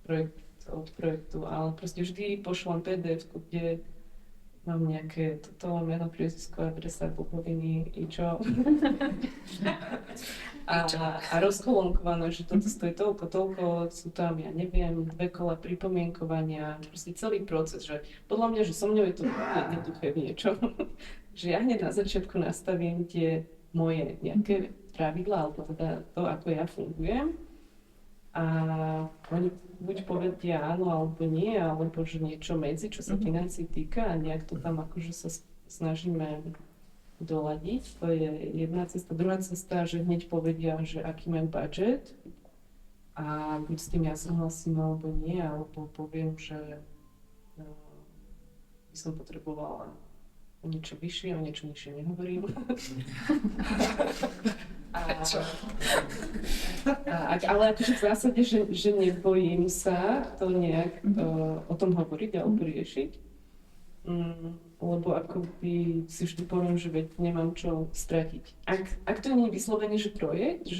projekt od projektu, ale proste vždy pošlám PDF-ku, kde mám nejaké toto meno, priezvisko, adresa, popoviny i čo. A rozkolonkované, že toto stojí toľko, sú tam, ja neviem, 2 kola pripomienkovania, proste celý proces, že podľa mňa, že so mňou je to jednoduché v niečom, že ja hneď na začiatku nastavím tie moje nejaké pravidlá, alebo teda to, ako ja fungujem. A oni buď povedia áno, alebo nie, alebo že niečo medzi, čo sa financií týka a nejak to tam akože sa snažíme doladiť. To je jedna cesta. Druhá cesta, že hneď povedia, že aký majú budget a buď s tým ja súhlasím, alebo nie, alebo poviem, že by som potrebovala o niečo vyššie, o niečo nižšie nehovorím. Ale akože v zásade, že nebojím sa to nejak o tom hovoriť alebo riešiť. Lebo akoby si vždy poviem, že veď nemám čo stratiť. Ak to nie je vyslovene, že projekt,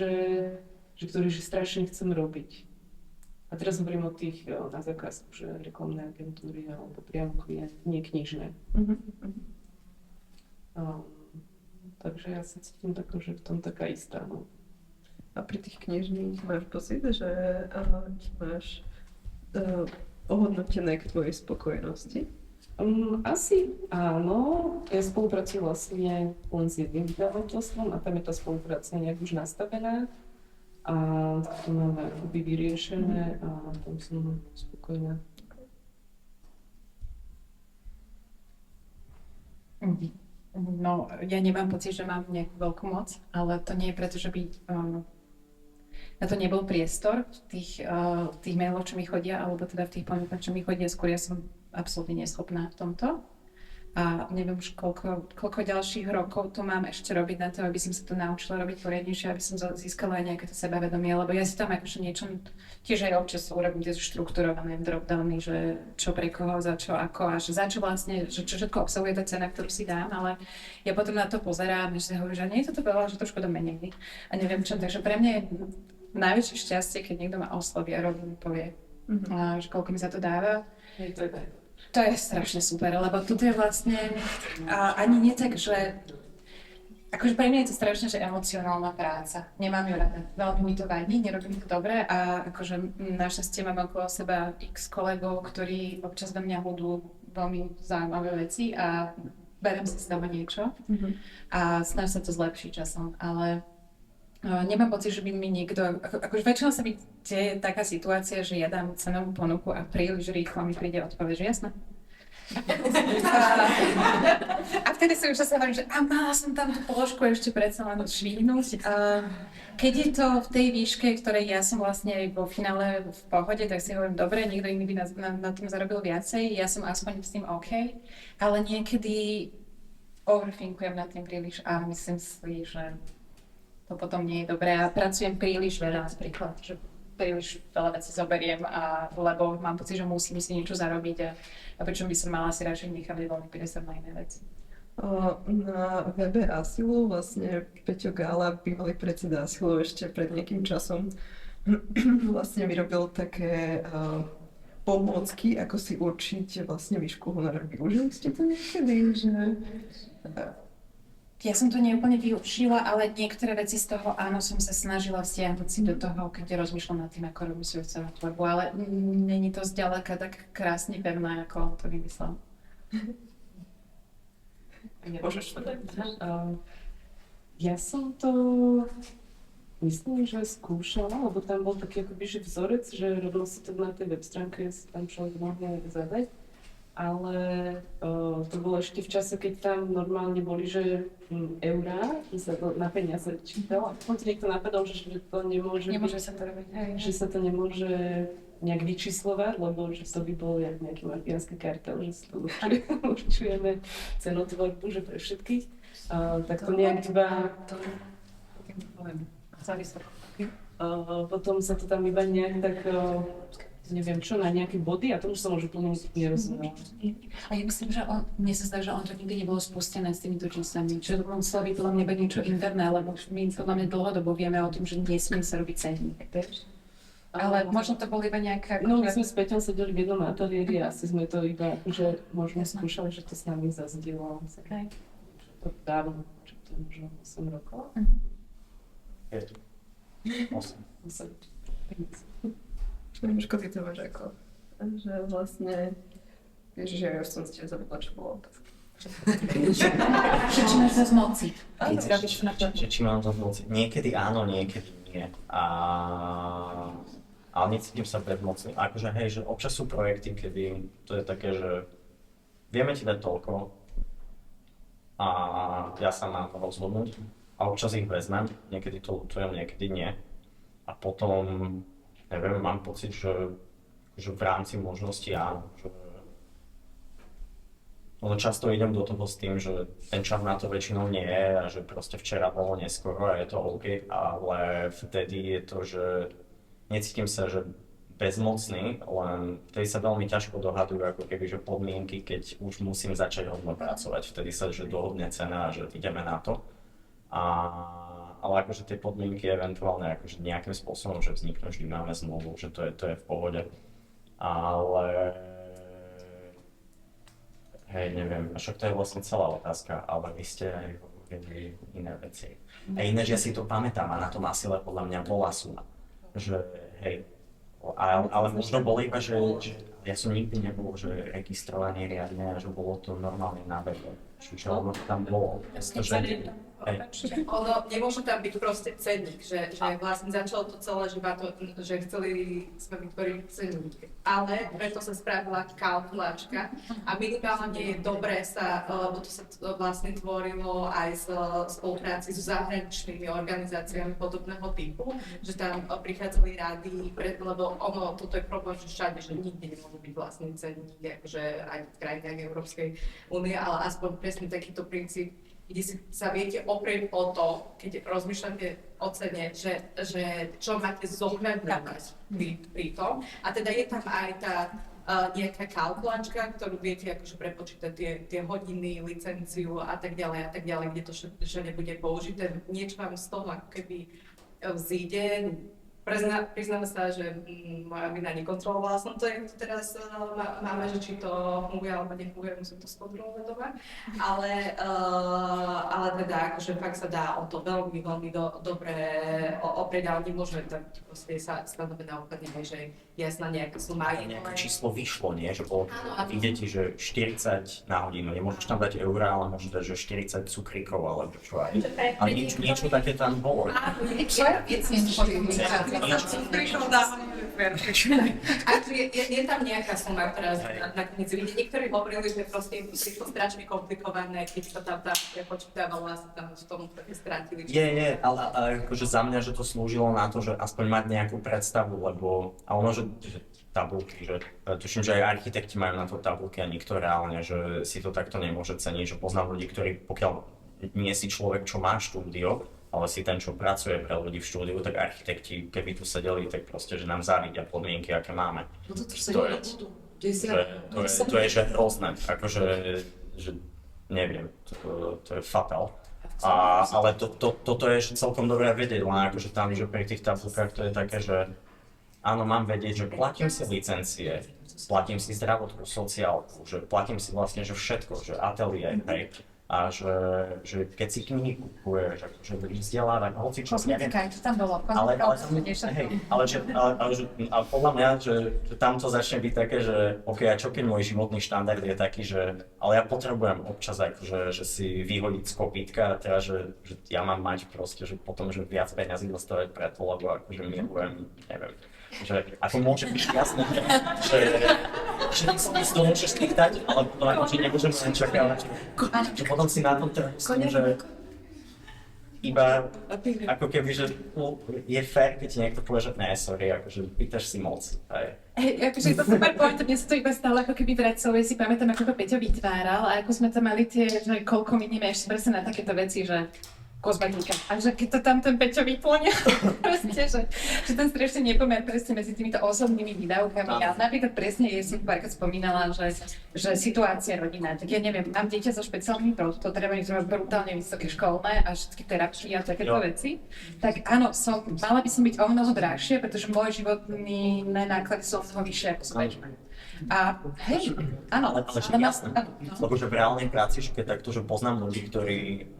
ktorý strašne chcem robiť. A teraz hovorím o tých na zákazku, že reklamné agentúry alebo priamo klient, nie knižné. Takže ja sa cítim tako, že v tom taká istá. No. A pri tých knižných máš pocit, že máš ohodnotené k tvojej spokojnosti? Asi áno. Ja spolupracujem vlastne len s jedným vydavateľstvom a tam je tá spolupráca nejak už nastavená. A to máme akoby vyriešené a tam som spokojná. No, ja nemám pocit, že mám nejakú veľkú moc, ale to nie je preto, že by na to nebol priestor v tých mailov, čo mi chodia, alebo teda v tých ponukách, čo mi chodia, skôr ja som absolútne neschopná v tomto. A neviem už koľko ďalších rokov to mám ešte robiť na to, aby som sa to naučila robiť poriadnejšie, aby som získala aj nejaké to sebavedomie, lebo ja si tam akože niečo, tiež aj občas urobím tie štruktúrované dropdowny, že čo pre koho, za čo, ako a že za čo vlastne, že čo všetko obsahuje tá cena, ktorú si dám, ale ja potom na to pozerám, že si hovorím, že nie je toto veľa, že trošku to menej a neviem čo, takže pre mňa je najväčšie šťastie, keď niekto ma osloví a mi povie, že koľko mi za to dáva. To je strašne super, lebo toto je vlastne ani nie tak, že akože pre mňa je to strašne, že emocionálna práca. Nemám ju rada. Veľmi mi to vadí, nerobím to dobre a akože našťastie mám okolo seba x kolegov, ktorí občas do mňa budú veľmi zaujímavé veci a beriem si z toho niečo a snažím sa to zlepšiť časom, ale nemám pocit, že by mi niekto, akože väčšinou sa mi deje taká situácia, že ja dám cenovú ponuku a príliš rýchlo mi príde odpoveď, že jasné. A vtedy si už zase hovorím, že mala som tam tú položku ešte predsa len švihnúť. Keď je to v tej výške, ktorej ja som vlastne vo finále v pohode, tak si hovorím, dobre, niekto iný by na tom zarobil viacej, ja som aspoň s tým OK, ale niekedy overthinkujem nad tým príliš a myslím si, že to potom nie je dobré a pracujem príliš veľa, napríklad, že príliš veľa vecí zoberiem, lebo mám pocit, že musím si niečo zarobiť a pričom by som mala si radšej nechať voľný priestor na iné veci. Na webe Asilu vlastne Peťo Gála, bývalý predseda Asilu ešte pred nejakým časom, vlastne vyrobil také pomôcky, ako si určiť vlastne výšku honoráru. Využili ste to niekedy, že Ja som to neúplne využila, ale niektoré veci z toho áno, som sa snažila stiahnuť si do toho, keď rozmýšľam nad tým, ako robím svoju celú tvorbu, ale není to zďaleka tak krásne pevné, ako on to vymyslel. Môžeš povedať? Ja som to myslím, že skúšala, lebo tam bol taký akoby, že vzorec, že robil si to na tej web stránke, si tam človek mohol zadať. Ale to bolo ešte v čase, keď tam normálne boli, že eurá, že sa to na peniaze čítalo. A potom niekto napadol, že to nemôže sa to robiť. že sa to nemôže nejak vyčíslovať, lebo že to by bol jak nejaký mafiánsky kartel, že si to určujeme cenotvorbu, že pre všetkých. Tak to nejak iba... Potom sa to tam iba nejak tak... neviem čo, na nejaké body a tomu som už úplne nerozumela. A ja myslím, že mne sa zdá, že on to nikdy nebolo spustené s týmito číslami. Čiže to muselo byť podľa mňa niečo interné, lebo my podľa mňa dlhodobo vieme o tom, že nesmie sa robiť cenník. Ale možno to bolo iba nejaká... No my sme s Peťom sedeli v jednom ateliéri a asi sme to iba že možno skúšali, že to s nami zazdielo. Okay. To dávno, čo to je možno 8 rokov. Je tu. 8. Miško, ty to máš ako, že vlastne, vieš, že ja už som si tiež zabudla, čo bolo otázka. Že či máš zase moci, keď si robíš na to. Či mám to moci? Niekedy áno, niekedy nie. Ale necítim sa bezmocný. Akože hej, že občas sú projekty, kedy to je také, že vieme ti dať toľko a ja sa mám to rozhodnúť a občas ich vezmem, niekedy to lutujem, niekedy nie. A potom neviem, mám pocit, že v rámci možností áno, že často idem do toho s tým, že ten čas na to väčšinou nie je a že proste včera bolo neskoro a je to OK, ale vtedy je to, že necítim sa, že bezmocný, len vtedy sa veľmi ťažko dohadujú ako keby, že podmienky, keď už musím začať hodno pracovať, vtedy sa, že dohodne cena a že ideme na to. Ale akože tie podmienky eventuálne akože nejakým spôsobom, že vzniknú, vždy máme zmluvu, že to je v pohode. Ale hej, neviem, však to je vlastne celá otázka, ale vy ste aj hovorili iné veci. A iné, že ja si to pamätám a na tom asile podľa mňa bola suma, že hej, ale možno bolo iba, že ja som nikdy nebol, že registrovaný riadne a že bolo to normálne na webe. Čiže ono tam bolo, že ono nemôže tam byť proste cenník, že vlastne začalo to celé, že chceli sme vytvoriť cenník, ale preto sa spravila kalkulačka a minimálne je dobré sa, lebo to sa vlastne tvorilo aj v spolupráci so zahraničnými organizáciami podobného typu, že tam prichádzali rady, lebo ono, toto je problém, že všade, že nikde nemôže byť vlastne cenník, akože aj v krajinách Európskej únie, ale aspoň presne takýto princíp, kde si sa viete oprieť o to, keď rozmýšľate o cene, že čo máte zohľadňovať pri tom. A teda je tam aj tá nejaká kalkulačka, ktorú viete akože prepočítať tie hodiny, licenciu a tak ďalej, kde to že nebude použité. Niečo vám z toho ako keby vzíde. Priznám sa, že moja vina nekontrolovala som to, jak to teraz máme, že či to funguje alebo nefunguje, musím to skontrolovať doma. Ale teda akože fakt sa dá o to veľmi dobre oprieť, ale nemôžeme tam proste sa stanovená úplne, že jasná nejaká suma. Nejaké číslo vyšlo, nie? Že bolo vidieť, že 40 na hodinu, nemôžeš tam dať eurá, ale môžeš dať, že 40 cukríkov alebo čo aj. Ale niečo také tam bolo. Čo je Je tam nejaká suma, ktorá nakoniec vidie. Niektorí hovorili, že proste je to strašne komplikované, keď sa tam počítavalo a sa tam v tom strátili. Je, ale akože za mňa, že to slúžilo na to, že aspoň mať nejakú predstavu, lebo a ono, že tabulky, že tuším, že aj architekti majú na to tabulky a nikto reálne, že si to takto nemôže ceniť, že poznám ľudí, ktorí pokiaľ nie si človek, čo má štúdio, ale si ten, čo pracuje pre ľudí v štúdiu, tak architekti, keby tu sedeli, tak proste, že nám závidia podmienky, aké máme. To je, že hrozné, akože, že neviem, to je fatál. Ale toto je že celkom dobré vedieť, len akože tam, že pri tých tabulkách to je také, že áno, mám vedieť, že platím si licencie, platím si zdravotnú sociálku, že platím si vlastne, že všetko, že ateliér, hej. a že keď si knihy kupuješ, akože vzdelávať, hoci čo, neviem, Kozmetika, čo tam bolo? ale Kozmetika, hej, ale podľa mňa, že tam to začne byť také, že OK, a čo keď môj životný štandard je taký, že ale ja potrebujem občas akože, že si vyhodiť z kopítka, teda, že ja mám mať proste, že potom, že viac peňazí dostávať preto, lebo akože milujem, neviem, že ako môže byť jasné, že ty si to môžeš kliktať, ale potom akože nemôžem sa čakať, že potom si na tom myslím, že iba ako keby, že je fér, keď ti niekto povie, že ne, sorry, akože pýtaš si moc. Akože to super point, mne sa to iba stále ako keby vracuje, si pamätám, ako to Peťo vytváral a ako sme tam mali tie, že koľko miníme ešte presne na takéto veci, že kozmetika. A že keď to tam ten Peťo vyplňa, proste, že ten strašný nepomer presne medzi týmito osobnými výdavkami. A napríklad presne si párkrát spomínala, že situácia rodina. Tak ja neviem, mám dieťa so špeciálnym potrebami, ktoré brutálne vysoké školné a všetky terapie a takéto veci. Tak áno, mala by som byť o mnoho drahšie, pretože môj životný náklady sú o mnoho vyššie ako spečné. A hej, áno, ale jasné, lebo že v reálnej práci, že keď takto, že poznám ľudí, ktorí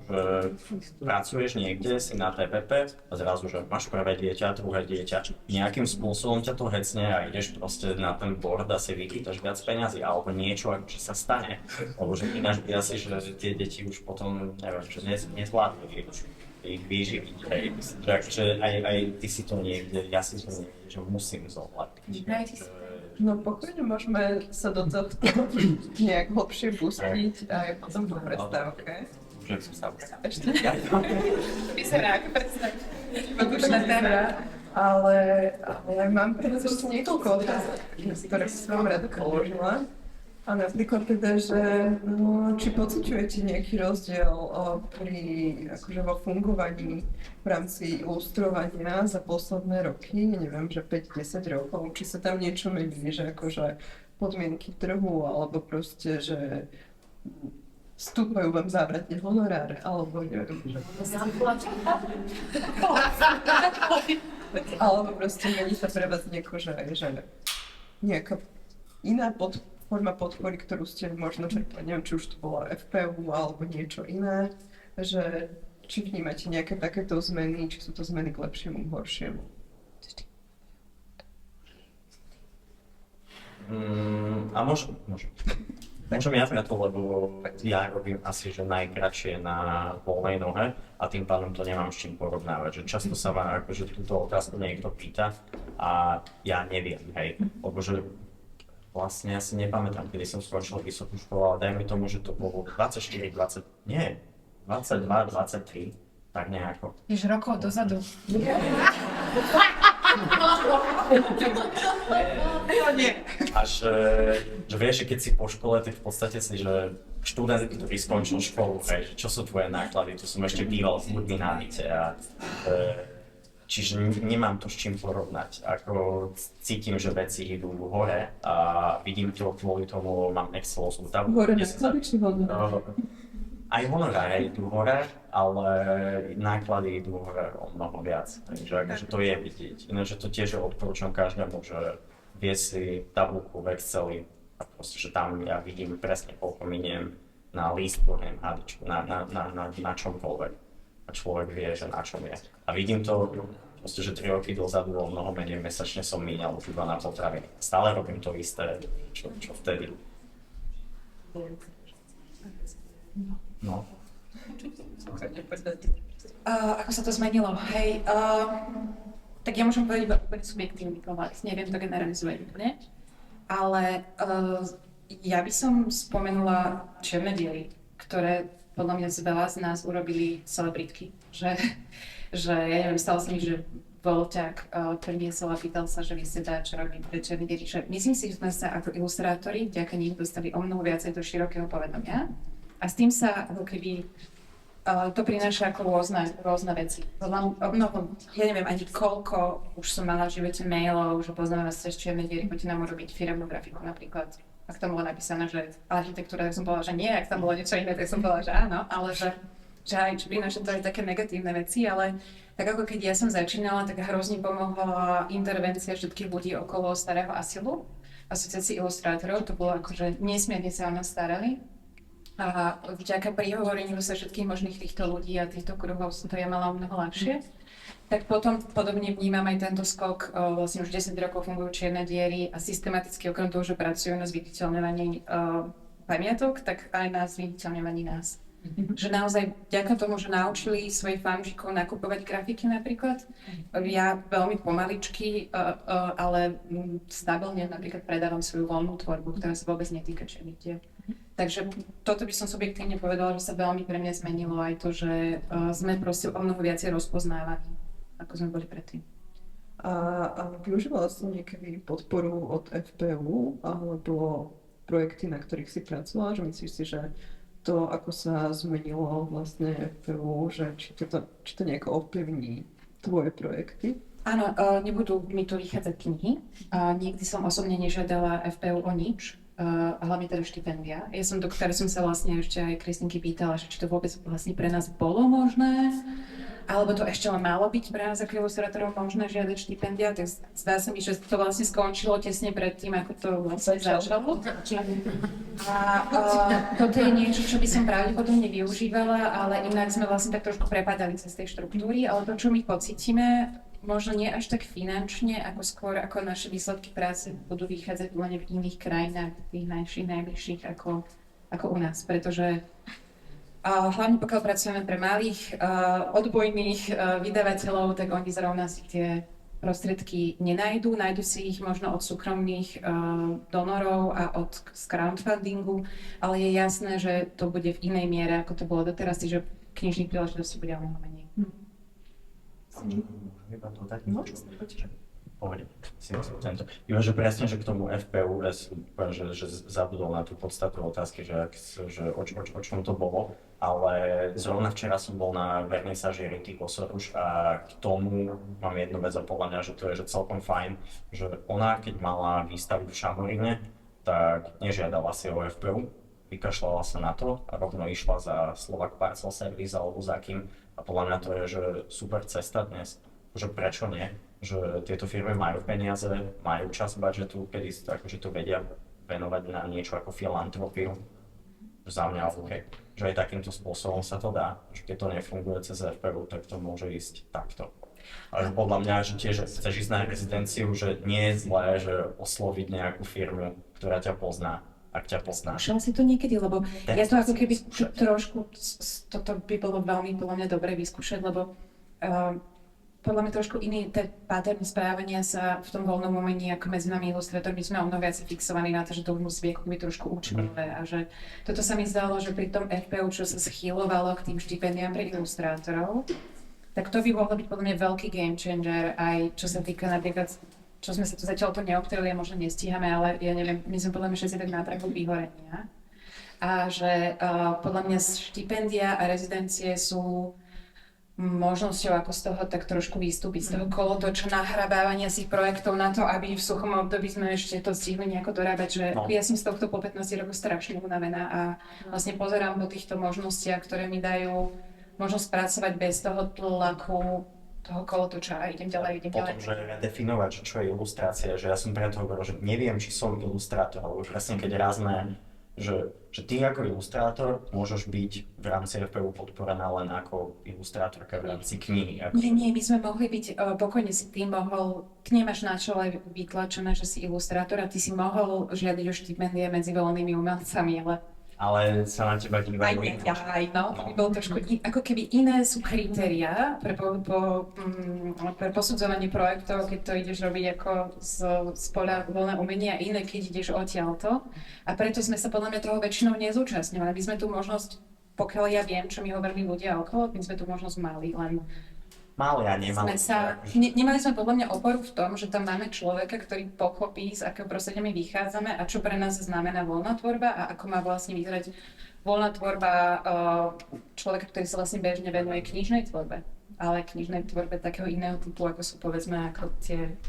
pracuješ niekde, si na TPP a zrazu, že máš prvé dieťa, druhé dieťa, nejakým spôsobom ťa to hecne a ideš proste na ten board a si vypýtaš viac peňazí, alebo niečo, akože sa stane, lebo že ináč by asi, že tie deti už potom, neviem, že nezvládli ich výživiť, hej, že akože aj ty si to niekde, ja si to niekde, že musím zohľadniť. No pokojne môžeme sa do tohto nejak hlbšie pustiť aj potom po prestávke. Ešte? vyzerá ako predstav. Ale mám teraz ešte niekoľko otázok, ktoré som vám rada položila. A napríklad teda, že či pociťujete nejaký rozdiel akože vo fungovaní v rámci ilustrovania za posledné roky, neviem, že 5-10 rokov, či sa tam niečo mení, že akože podmienky trhu, alebo proste, že stúpajú vám závratne honorár, alebo neviem, že... Alebo proste mení sa pre vás nejako, že nejaká iná forma podpory, ktorú ste možno čerpali, neviem, či už to bola FPU alebo niečo iné, že či vnímate nejaké takéto zmeny, či sú to zmeny k lepšiemu, k horšiemu? A môžem ja na to, lebo ja robím asi, že najkratšie na voľnej nohe a tým pádom to nemám s čím porovnávať, že často sa ma akože túto otázku niekto pýta a ja neviem, hej, lebo že vlastne ja si nepamätám, kedy som skončil vysokú školu, ale dajme tomu, že to bolo 22, 23, tak nejako. Jež rokov dozadu. A že vieš, že keď si po škole, tak v podstate si, že študent, ktorý skončil školu, hej, čo sú tvoje náklady, tu som ešte býval s ľuďmi na byte a čiže nemám to s čím porovnať. Ako cítim, že veci idú hore a vidím to kvôli tomu, mám Excelovskú tabulku. Hore náklady či honorár? Aj honoráre idú hore, ale náklady idú hore o mnoho viac. Takže akože to je vidieť. Ináč to tiež odporúčam každému, že vie si tabulku v Exceli a proste, že tam ja vidím presne koľko miniem na lístku, neviem, hadičku, na čomkoľvek. A človek vie, že na čom je. A vidím to, proste, že 3 roky dozadu o mnoho menej mesačne som míňal už iba na potraviny. Stále robím to isté, čo vtedy. No. Ako sa to zmenilo? Hej, tak ja môžem povedať iba úplne subjektívny pohľad, neviem to generalizovať úplne, ale ja by som spomenula čierne diely, ktoré podľa mňa veľa z nás urobili celebritky, že ja neviem, stalo sa mi, že Volťák priniesol a pýtal sa, že vy ste dá, čo robí pre čierne diely, že myslím si, že sme sa ako ilustrátori vďaka nim dostali o mnoho viacej do širokého povedomia a s tým sa ako keby to prináša ako rôzne veci. Ja neviem ani koľko už som mala v živote mailov, že poznáme vás cez čierne diery, poďte nám urobiť firemnú grafiku napríklad. Ak tam bolo napísané, že architektúra, tak som povedala, že nie, ak tam bolo niečo iné, tak som povedala, že áno, ale že aj prináša to aj také negatívne veci, ale tak ako keď ja som začínala, tak hrozne pomohla intervencia všetkých ľudí okolo starého asilu, asociácii ilustrátorov, to bolo akože nesmierne sa o nás starali. A vďaka prihovoreniu sa všetkých možných týchto ľudí a týchto kruhov som to ja mala o mnoho ľahšie. Tak potom podobne vnímam aj tento skok. Vlastne už 10 rokov fungujú Čierne diery a systematicky okrem toho, že pracujú na zviditeľňovaní pamiatok, tak aj na zviditeľňovaní nás. Že naozaj vďaka tomu, že naučili svojich fanúšikov nakupovať grafiky napríklad, ja veľmi pomaličky, ale stabilne napríklad predávam svoju voľnú tvorbu, ktorá sa vôbec netýka Čiernych dier. Takže toto by som subjektívne povedala, že sa veľmi pre mňa zmenilo aj to, že sme proste o mnoho viacej rozpoznávaní, ako sme boli predtým. A využívala som niekedy podporu od FPU alebo projekty, na ktorých si pracovala, že myslíš si, že to, ako sa zmenilo vlastne FPU, že či to nejako ovplyvní tvoje projekty? Áno, nebudú mi tu vychádzať knihy. Nikdy som osobne nežiadala FPU o nič, hlavne teda štipendia. Ja som ktoré som sa vlastne ešte aj Kristinky pýtala, že či to vôbec vlastne pre nás bolo možné, alebo to ešte len malo byť pre nás ako ilustrátorov možné žiadať štipendia, tak zdá sa mi, že to vlastne skončilo tesne pred tým, ako to vlastne začalo. A toto je niečo, čo by som pravdepodobne využívala, ale inak sme vlastne tak trošku prepadali cez tej štruktúry, ale to, čo my pocítime, možno nie až tak finančne, ako skôr ako naše výsledky práce budú vychádzať len v iných krajinách, tých najbližších ako u nás, pretože hlavne pokiaľ pracujeme pre malých, odbojných vydavateľov, tak oni zrovna si tie prostriedky nenájdu. Nájdu si ich možno od súkromných donorov a od crowdfundingu, ale je jasné, že to bude v inej miere, ako to bolo doteraz, že knižných príležitostí bude o mnoho menej. Iba to dať? Pohode, si myslel tento. Iba, že presne, že k tomu FPU, že zabudol na tú podstatu otázky, že o čom to bolo, ale zrovna včera som bol na vernisáži Rity Kosoruš a k tomu mám jednu vec a podľa mňa, že to je že celkom fajn, že ona, keď mala výstavu v Šamoríne, tak nežiadala si o FPU, vykašľala sa na to a rovno išla za Slovak Parcel Service alebo za kým a podľa mňa to je že super cesta dnes, že prečo nie? Že tieto firmy majú peniaze, majú čas budžetu, kedy akože to vedia venovať na niečo ako filantropiu. Za mňa OK. Že aj takýmto spôsobom sa to dá. Že keď to nefunguje cez FPU, tak to môže ísť takto. Ale podľa mňa, že tiež chceš ísť na rezidenciu, že nie je zlé, že osloviť nejakú firmu, ktorá ťa pozná, ak ťa pozná. Skúšala si to niekedy, lebo ja to ako keby trošku, toto by bolo veľmi podľa mňa dobre vyskúšať, lebo podľa mňa trošku iný pattern správania sa v tom voľnom umení ako medzi nami ilustrátormi sme o mnoho viac fixovaní na to, že to musí byť akoby trošku účelové a že toto sa mi zdalo, že pri tom FPU, čo sa schylovalo k tým štipendiám pre ilustrátorov, tak to by mohlo byť podľa mňa veľký game changer aj čo sa týka napríklad, čo sme sa tu zatiaľ to neobtreli a možno nestíhame, ale ja neviem, my sme podľa mňa všetci tak na prahu vyhorenia a že podľa mňa štipendia a rezidencie sú možnosťou ako z toho tak trošku vystúpiť z toho kolotoča nahrabávania si projektov na to, aby v suchom období sme ešte to stihli nejako dorábať, že ja som z tohto po 15 rokov strašne unavená a vlastne pozerám po týchto možnostiach, ktoré mi dajú možnosť pracovať bez toho tlaku toho kolotoča a idem ďalej. Potom, že redefinovať, čo je ilustrácia, že ja som preto hovoril, že neviem, či som ilustrátor, alebo presne keď razné, že ty ako ilustrátor môžeš byť v rámci FPU podporená len ako ilustrátorka v rámci knihy. Nie, my sme mohli byť, pokojne si ty mohol, k nemáš na čele vytlačené, že si ilustrátor a ty si mohol žiadať o štipendie medzi voľnými umelcami, ale sa na teba dívajú aj, no, to by bolo trošku, ako keby iné sú kritériá pre posudzovanie projektov, keď to ideš robiť ako z poľa voľné umenia, iné keď ideš odtiaľto. A preto sme sa podľa mňa toho väčšinou nezúčastňovali. My sme tu možnosť, pokiaľ ja viem, čo mi hovorili ľudia okolo, my sme tu možnosť mali, len mali a nemali. Nemali sme podľa mňa oporu v tom, že tam máme človeka, ktorý pochopí, z akého prostredia my vychádzame a čo pre nás znamená voľná tvorba a ako má vlastne vyzerať voľná tvorba človeka, ktorý sa vlastne bežne venuje knižnej tvorbe. Ale knižnej tvorbe takého iného typu, ako sú povedzme ako tie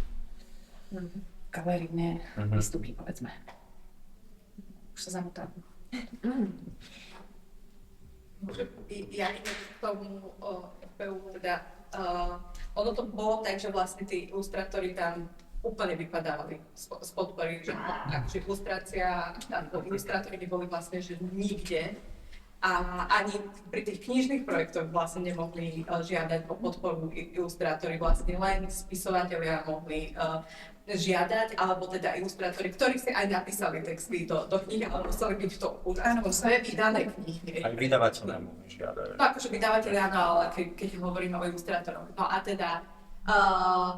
galerijné výstupy, povedzme. Už sa zamotám. Ja k tomu FPU teda ono to bolo tak, že vlastne tí ilustrátori tam úplne vypadávali z podpory, že akože ilustrácia, tam ilustrátori neboli vlastne že nikde A ani pri tých knižných projektoch vlastne nemohli žiadať o podporu ilustrátori, vlastne len spisovatelia mohli žiadať, alebo teda ilustrátori, ktorí si aj napísali texty do knihy, ale museli byť v tom úžasné vydané knihy. Aj vydavateľe mohli žiadať. No akože vydavateľi áno, ale keď hovoríme o ilustrátoroch. No a teda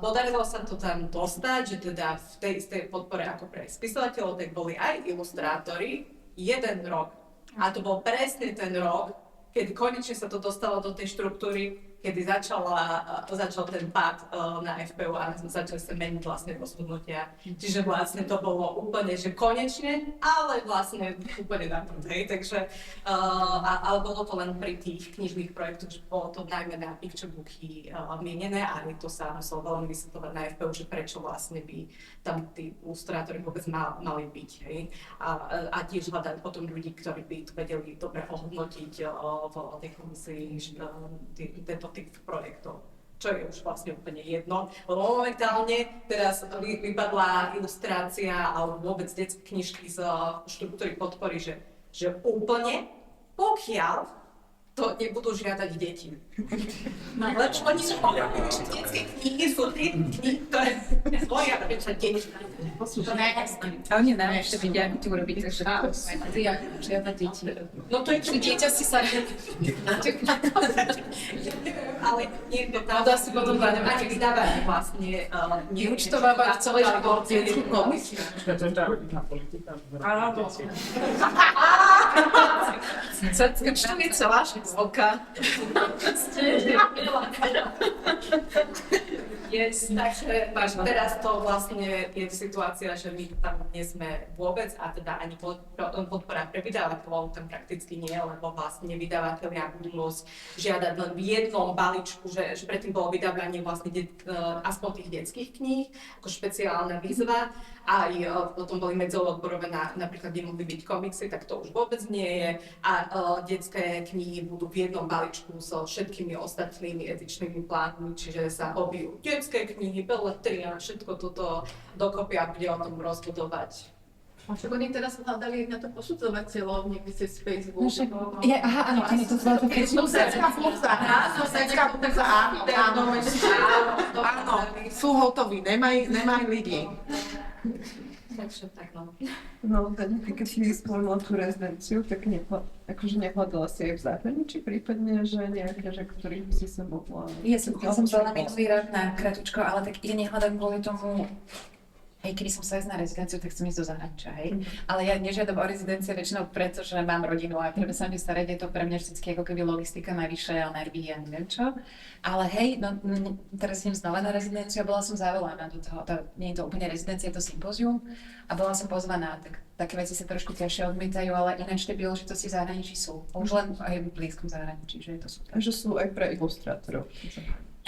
podarilo sa to tam dostať, že teda v tej istej podpore ako pre spisovateľov, tak boli aj ilustrátori 1 rok. A to bol presne ten rok, keď konečne sa to dostalo do tej štruktúry, kedy začal ten pád na FPU a sme začali sa meniť vlastne rozhodnutia. Čiže vlastne to bolo úplne, že konečne, ale vlastne úplne na hej. Takže, ale bolo to len pri tých knižných projektoch, že bolo to najmä na picture booky mienené a to sa muselo veľmi vysvetľovať na FPU, že prečo vlastne by tam tí ilustrátori vôbec mali byť. Hej. A tiež hľadať potom ľudí, ktorí by to vedeli dobre ohodnotiť v tej komisii tento typ projektov, čo je už vlastne úplne jedno. Lebo momentálne teraz vypadla ilustrácia alebo vôbec detské knižky z štruktúry podpory, že úplne, pokiaľ to nebudú žiadať deti. Lebo oni sú detské knihy, sú tie knihy, ktoré zvoja prečo deti. To najjasné. A oni nám ešte vidia, ako to urobiť, takže ty ako žiadne deti. No to je čo Dieťa si sa ale niekto tam asi potom ani vydávať vlastne neúčtováva celé život detskú komisiu. Áno. Čo je celá školka. Yes, takže teraz to vlastne je situácia, že my tam nie sme vôbec a teda ani podpora pre vydavateľov tam prakticky nie, lebo vlastne vydavatelia budú môcť žiadať len v jednom balíčku, že predtým bolo vydávanie vlastne aspoň tých detských kníh, ako špeciálna výzva. Aj potom boli medziodborové, napríklad kde mohli byť komiksy, tak to už vôbec nie je. A detské knihy budú v jednom balíčku so všetkými ostatnými etičnými plánmi, čiže sa obijú detské knihy, beletria, všetko toto dokopy a bude o tom rozbudovať. A však oni teraz hľadali na to posudzovateľov, niekde cez Facebook. Áno, to bola to Susedská fúza, áno, sú hotoví, nemajú ľudí. Takže tak no. No, Daňka, keď si spomenula tú rezidenciu, tak nehľadala si aj v zahraničí, prípadne, že nejaké, že ktorých by si sa mohla... Ja som bola minulý rok na kratučko, ale tak ja nehľadám kvôli tomu, aj kedy som sa ísť na rezidenciu, tak chcem ísť do zahraničia, hej. Ale ja nežiadam o rezidencie väčšinou preto, že mám rodinu a treba sa mi starať, je to pre mňa vždycky ako keby logistika navyše a nervy a neviem čo. Ale hej, no teraz idem znova na rezidenciu a bola som zavolaná do toho, nie je to úplne rezidencia, je to sympózium a bola som pozvaná, tak také veci sa trošku ťažšie odmietajú, ale ináč tie príležitosti v zahraničí sú. Už len aj v blízkom zahraničí, že je to super. A že sú aj pre ilustrátorov.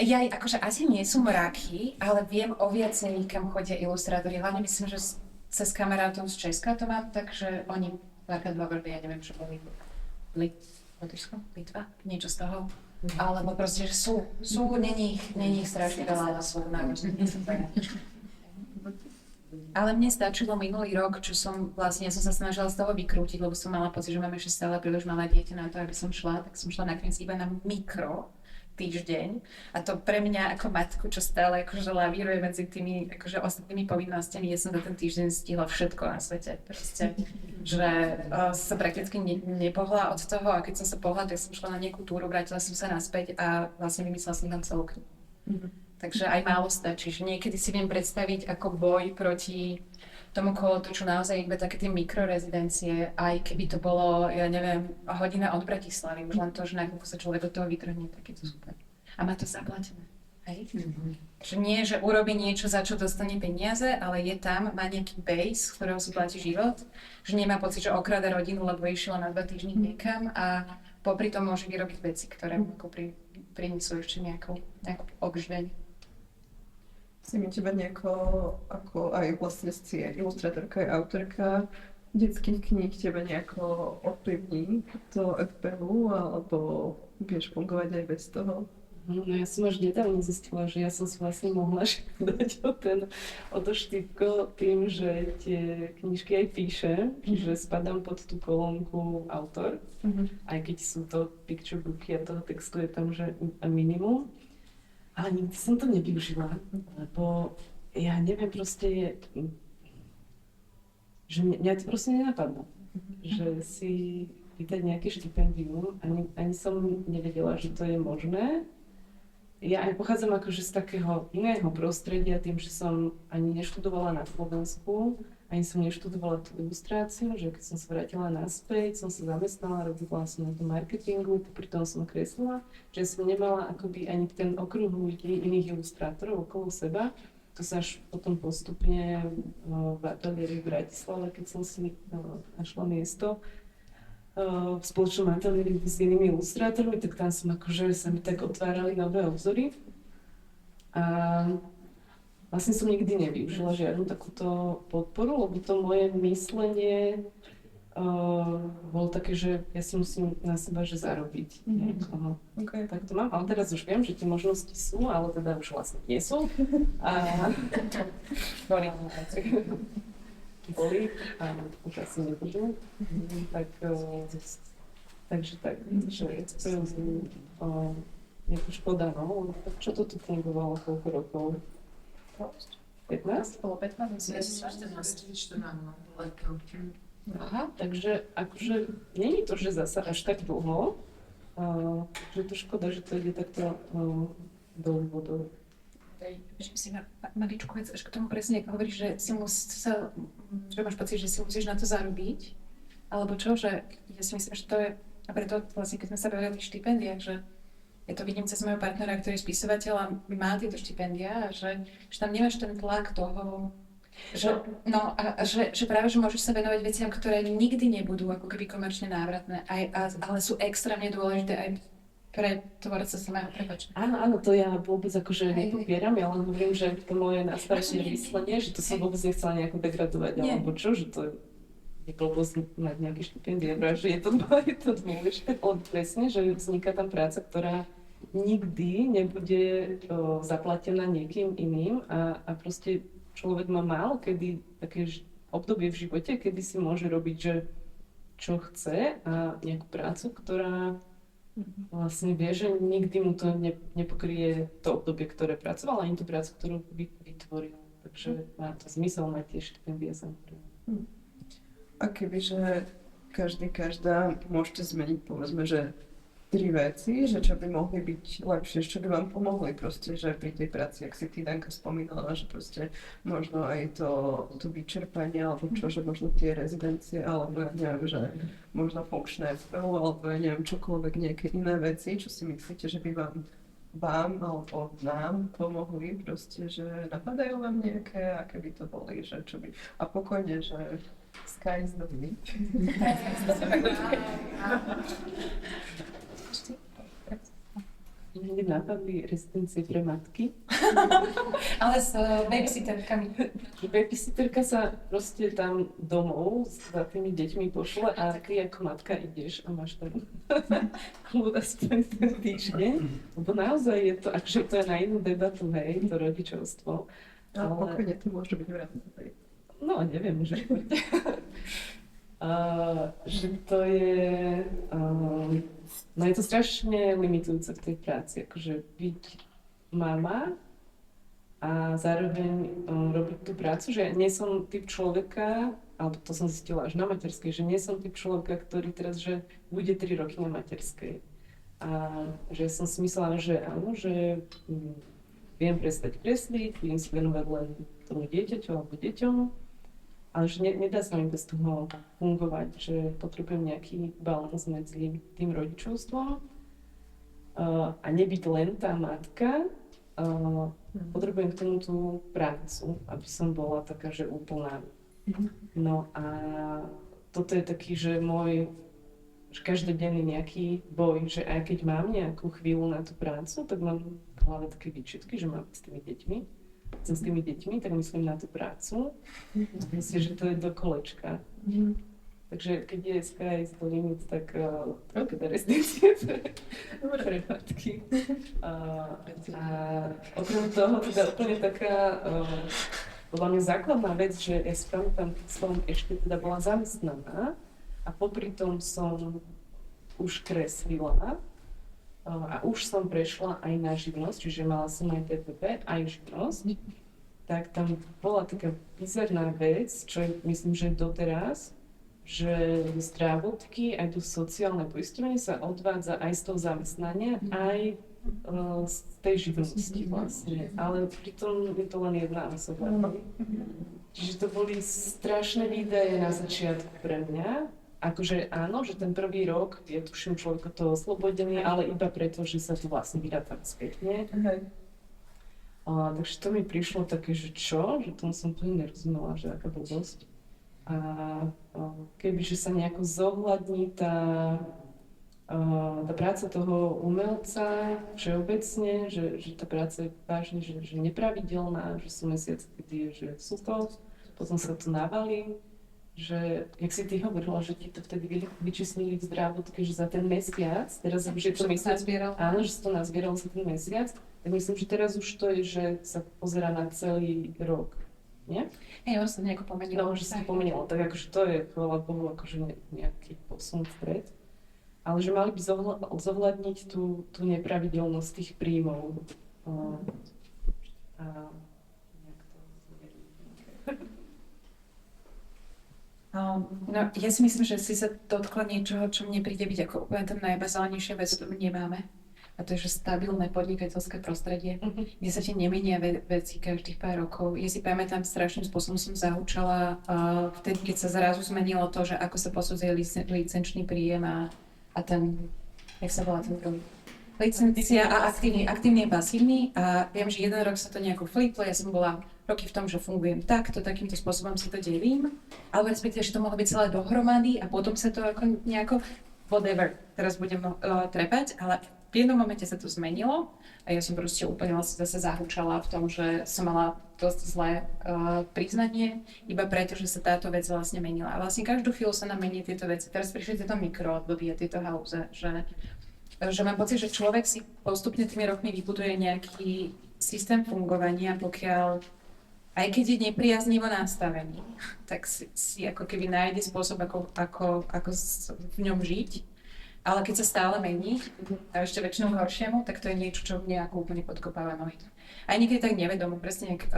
Ja akože asi nie sú mraky, ale viem o viacej, kam chodia ilustrátori. Hlavne myslím, že cez kamarátov z Česka to mám, takže oni párkrát hovorili, ja neviem, čo boli Litva, niečo z toho. Alebo proste, že sú, není ich strašne veľa, ale sú na ale mne stačilo minulý rok, čo som vlastne, ja som sa snažila z toho vykrútiť, lebo som mala pocit, že mám ešte stále príliš malé dieťa na to, aby som šla, tak som šla nakoniec iba na mikro týždeň a to pre mňa ako matku, čo stále akože lavíruje medzi tými akože ostatnými povinnostiami, ja som za ten týždeň stihla všetko na svete, proste, že sa prakticky nepohla od toho a keď som sa pohla, tak som šla na nejakú túru, vrátila som sa naspäť a vlastne vymyslela som tam celú knihu. Takže aj málo stačí, že niekedy si viem predstaviť ako boj proti tomu kolotoču naozaj iba také tie mikrorezidencie, aj keby to bolo, ja neviem, hodina od Bratislavy, už len to, že na chvíľku sa človek do toho vytrhne, tak je to super. A má to zaplatené, hej? Že nie, že urobí niečo, za čo dostane peniaze, ale je tam, má nejaký base, z ktorého si platí život, že nemá pocit, že okrada rodinu, lebo išiel na 2 týždne niekam a popri tom môže vyrobiť veci, ktoré mu prinesú ešte nejakú obživenie. Si mi teba nejako, ako aj vlastne si ilustrátorka aj autorka detských kníh, teba nejako ovplyvní to FPU, alebo vieš fungovať aj bez toho? No ja som až nedávno zistila, že ja som si vlastne mohla dať o to štýpko tým, že tie knižky aj píšem, že spadám pod tú kolónku autor, aj keď sú to picture booky a toho textu je tam že minimum. Ale nikdy som to nevyužila, lebo ja neviem proste, že mňa to proste nenapadlo, že si pýtať nejaké štipendium, ani som nevedela, že to je možné. Ja aj pochádzam akože z takého iného prostredia, tým, že som ani neštudovala na Slovensku, ani som neštudovala tú ilustráciu, že keď som sa vrátila naspäť, som sa zamestnala, robila som na tom marketingu, pritom som kreslila, že som nemala akoby ani ten okruh ľudí, iných ilustrátorov okolo seba. To sa až potom postupne v ateliéri v Bratislave, keď som si našla miesto, v spoločnom ateliéri s inými ilustrátormi, tak tam som akože sa mi tak otvárali nové obzory. A vlastne som nikdy nevyužila žiadnu takúto podporu, lebo to moje myslenie bolo také, že ja si musím na seba že zarobiť. Okay. Tak to mám, ale teraz už viem, že tie možnosti sú, ale teda už vlastne nie sú. A boli a už asi nebudú. Takže tak, že je to škoda, no. Tak čo to tu fungovalo, koľko rokov? 15? Bolo 15, myslím. Aha, takže akože nie je to, že zasa až tak dlho, že to škoda, že to ide takto do vodou. Že si maličku vec, až k tomu presne, ako hovoríš, že že máš pocit, že si musíš na to zarobiť, alebo čo, že ja si myslím, že to je, a preto vlastne, keď sme sa bavili o tých štipendiách, že ja to vidím cez môjho partnera, ktorý je spisovateľ a má tieto štipendia, a že tam nemáš ten tlak toho, že práve, že môžeš sa venovať veciam, ktoré nikdy nebudú ako keby komerčne návratné, ale sú extrémne dôležité aj pre tvorca samého, prepáč. Áno, to ja vôbec akože nepopieram, ja len hovorím, že to moje nastavenie myslenie, že to som vôbec nechcela nejako degradovať, alebo čo, že to je blbosť mať nejaké štipendie, že je to dôležité, ale presne, že vzniká tam práca, ktorá nikdy nebude zaplatená niekým iným a proste človek má málo kedy také obdobie v živote, kedy si môže robiť, že čo chce a nejakú prácu, ktorá vlastne vie, že nikdy mu to nepokrie to obdobie, ktoré pracoval, ani tú prácu, ktorú vytvoril. Takže má to zmysel mať tie štipendie, samozrejme. A kebyže každá môžete zmeniť, povedzme, že 3 veci, že čo by mohli byť lepšie, čo by vám pomohli proste, že pri tej práci, ak si ty, Danka, spomínala, že proste možno aj to vyčerpanie, alebo čo, že možno tie rezidencie, alebo ja neviem, že možno funkčné FPU, alebo ja neviem, čokoľvek, nejaké iné veci, čo si myslíte, že by vám alebo nám pomohli proste, že napadajú vám nejaké, aké by to boli, že čo by, a pokojne, že sky is the limit. Mne napadli rezidencie pre matky. Ale s babysitterkami. Babysitterka sa proste tam domov za tými deťmi pošle a ty ako matka ideš a máš tam kľud aspoň ten týždeň. Lebo naozaj je to, akože to je na inú debatu, hej, to rodičovstvo. Ale pokojne to môže byť vrátne. No, neviem, že že to je, no je to strašne limitujúce v tej práci, akože byť mama a zároveň robiť tú prácu, že nie som typ človeka, alebo to som zistila až na materskej, že nie som typ človeka, ktorý teraz, že bude 3 roky na materskej. A že som si myslela, že áno, že viem prestať kresliť, viem si venovať len tomu dieťaťu alebo deťom, ale že nedá sa mi bez toho fungovať, že potrebujem nejaký balans medzi tým rodičovstvom a nebyť len tá matka. Potrebujem k tomu tú prácu, aby som bola taká, že úplná. No a toto je taký, že môj každodenný nejaký boj, že aj keď mám nejakú chvíľu na tú prácu, tak mám v hlave také výčitky, že mám s tými deťmi. Som s tými deťmi, tak myslím na tú prácu. Myslím, že to je do kolečka. Takže keď je sky is the limit, tak veľké restrikcie pre matky. A okrem toho, teda úplne taká podľa mňa základná vec, že ja si pamätám, keď som ešte teda bola zamestnaná a popri tom som už kreslila a už som prešla aj na živnosť, čiže mala som aj TPP, aj živnosť, tak tam bola taká bizarná vec, čo je, myslím, že doteraz, že zdravotky aj to sociálne poisťovanie sa odvádza aj z toho zamestnania, aj z tej živnosti vlastne, ale pritom je to len jedna osoba. Čiže to boli strašné výdaje na začiatku pre mňa. Akože áno, že ten prvý rok je tuším človek od toho oslobodený, ale iba preto, že sa to vlastne vyráta spätne. Takže to mi prišlo také, že čo? Že tomu som úplne nerozumela, že aká blbosť. A kebyže sa nejako zohľadní tá práca toho umelca všeobecne, že tá práca je vážne, že nepravidelná, že sú mesiace, kedy je, že super, potom sa to navalí, že, jak si ty hovorila, že ti to vtedy vyčíslili v zdravotke, že za ten mesiac, teraz už je to mesiac, áno, že sa to nazbieralo za ten mesiac, tak myslím, že teraz už to je, že sa pozerá na celý rok. Nie? Hej, ono sa nejako pomenilo. No, že sa to pomenilo, tak akože to je, chvála Bohu, akože nejaký posun vpred. Ale že mali by zohľadniť tú nepravidelnosť tých príjmov. A nejak to No, ja si myslím, že si sa dotkla niečoho, čo mne príde byť ako úplne ten najbazálnejšia vec, ktorú nemáme. A to je, že stabilné podnikateľské prostredie, kde sa ti nemenia veci každých pár rokov. Ja si pamätám, strašným spôsobom som zahúčala vtedy, keď sa zrazu zmenilo to, že ako sa posudzuje licenčný príjem a ten, jak sa volá ten druhý? Licencia a aktívny a pasívny. A viem, že jeden rok sa to nejako fliplo, ja som bola roky v tom, že fungujem takto, takýmto spôsobom si to delím, alebo respektíve, že to mohlo byť celé dohromady a potom sa to ako nejako whatever, teraz budem trepať, ale v jednom momente sa to zmenilo a ja som proste úplne vlastne zase zahúčala v tom, že som mala dosť zlé priznanie, iba preto, že sa táto vec vlastne menila. A vlastne každú chvíľu sa nám mení tieto veci. Teraz prišli tieto mikroodbody a tieto halúze, že mám pocit, že človek si postupne tými rokmi vybuduje nejaký systém fungovania, pokiaľ aj keď je nepriaznivo nastavený, tak si ako keby nájde spôsob, ako v ňom žiť. Ale keď sa stále mení, a ešte väčšinou k horšiemu, tak to je niečo, čo mne ako úplne podkopáva nohy. Aj niekedy tak nevedomo, presne jak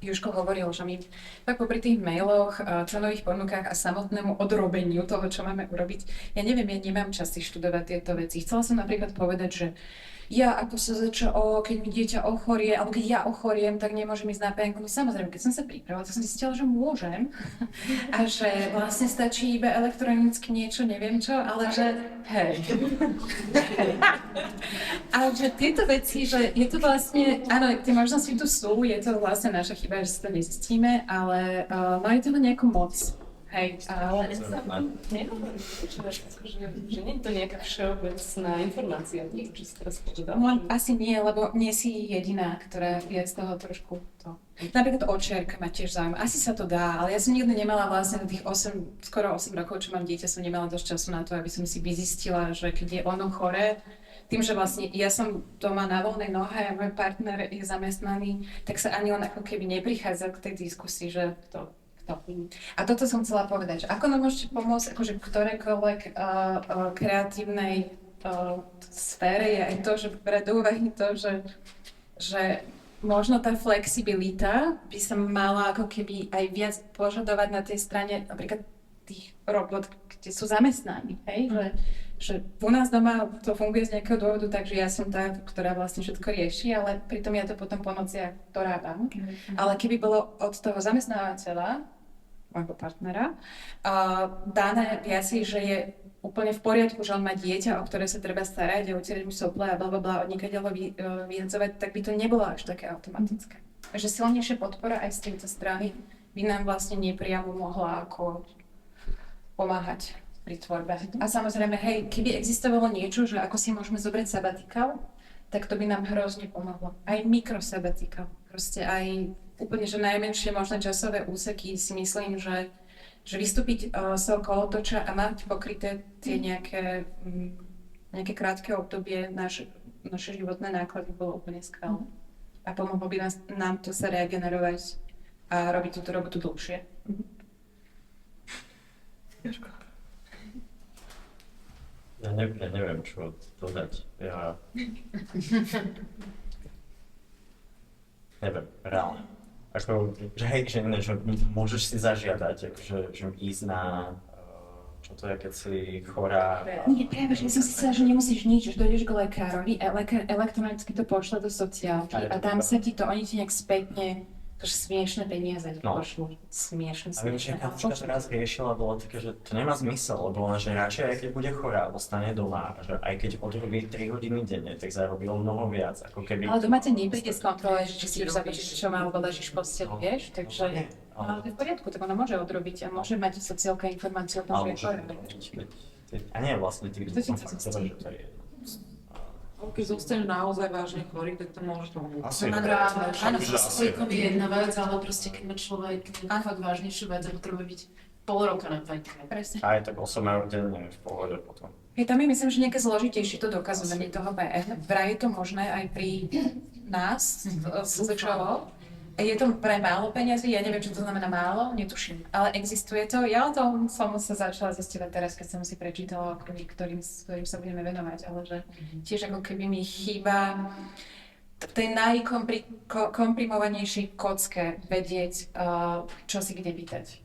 Južko hovoril, že my tak popri tých mailoch, cenových ponukách a samotnému odrobeniu toho, čo máme urobiť, ja neviem, ja nemám čas si študovať tieto veci. Chcela som napríklad povedať, že ja ako SZČO, keď mi dieťa ochorie, alebo keď ja ochoriem, tak nemôžem ísť na PN. No samozrejme, keď som sa pripravila, tak som zistila, že môžem. A že vlastne stačí iba elektronicky niečo, neviem čo, ale že hej. A že tieto veci, že je to vlastne, áno, tie možnosti tu sú, je to vlastne naša chyba, že si to nezistíme, ale majú toho nejakú moc. Hej, ale že nie je to nejaká všeobecná informácia, čo si teraz povedal. No, asi nie, lebo nie si jediná, ktorá je z toho trošku to. Napríklad očiarka ma tiež zaujíma. Asi sa to dá, ale ja som nikdy nemala vlastne tých skoro 8 rokov, čo mám dieťa, som nemala dosť času na to, aby som si vyzistila, že keď je ono choré, tým, že vlastne ja som doma na voľnej nohe a môj partner je zamestnaný, tak sa ani on ako keby neprichádza k tej diskusii, že kto. A toto som chcela povedať, že ako nám môžete pomôcť akože ktorékoľvek kreatívnej sfére je aj to, že brať do úvahy to, že možno tá flexibilita by sa mala ako keby aj viac požadovať na tej strane napríklad tých robot, kde sú zamestnaní, hej? Že u nás doma to funguje z nejakého dôvodu, takže ja som tá, ktorá vlastne všetko rieši, ale pritom ja to potom po nociach dorábam. Ale keby bolo od toho zamestnávateľa, môjho partnera, dané viacej, že je úplne v poriadku, že on má dieťa, o ktoré sa treba starať a utierať mu sople a blablabla od niekadeľ ho vyhadzovať, tak by to nebolo až také automatické. Takže silnejšia podpora aj z tejto strany by nám vlastne nepriamo mohla ako pomáhať pri tvorbe. A samozrejme, hej, keby existovalo niečo, že ako si môžeme zobrať sabatikál, tak to by nám hrozne pomohlo. Aj mikrosabatikál. Proste aj úplne, že najmenšie možné časové úseky si myslím, že že vystúpiť z toho kolotoča a mať pokryté tie nejaké krátke obdobie naše životné náklady bolo úplne skvelé. A pomohlo by nám to sa regenerovať a robiť túto robotu dlhšie. Ja neviem, čo dodať. Ja... neviem, reálne. Ako, že hej, že môžeš si zažiadať, akože, že ísť na, čo to je, keď si chorá. Nie, práve, že som si chcela, že nemusíš nič, že dojdeš k lekárovi a lekár elektronicky to pošle do sociálky a tam sa ti to, oni ti nejak spätne, akože smiešné peniaze pošlú. Smiešné. A viem, že kamoška teraz riešila, bolo také, že to nemá zmysel, lebo ona, že radšej aj keď bude chorá, ostane doma, že aj keď odrobí 3 hodiny denne, tak zarobil mnoho viac, ako keby... Ale doma ťa nepríde skontrolovať, že či si už zabezpečíš, čo má, alebo ležíš v posteli, vieš, takže... Ale to je v poriadku, tak ona môže odrobiť a môže mať sociálka informáciu o tom, že je chorá. A nie vlastne tých faktorov, že to je... Keď zostaneš naozaj vážne chorý, tak to môže pomôcť. Asi. Áno, to je jedna vec, ale proste keď má človek fakt vážnejšiu vec a potrebuje byť pol roka na fajke. Presne. Aj tak 8 eur denne v pohode potom. Je tam, myslím, že nejaké zložitejšie to dokazovanie toho PN. Vraj je to možné aj pri nás, SZČO. Je to pre málo peňazí, ja neviem, čo to znamená málo, netuším, ale existuje to. Ja o tom som sa začala zisťovať teraz, keď som si prečítala knihy, ktorým sa budeme venovať, ale že tiež ako keby mi chýba v tej najkomprimovanejšej kocke vedieť, čo si kde pýtať.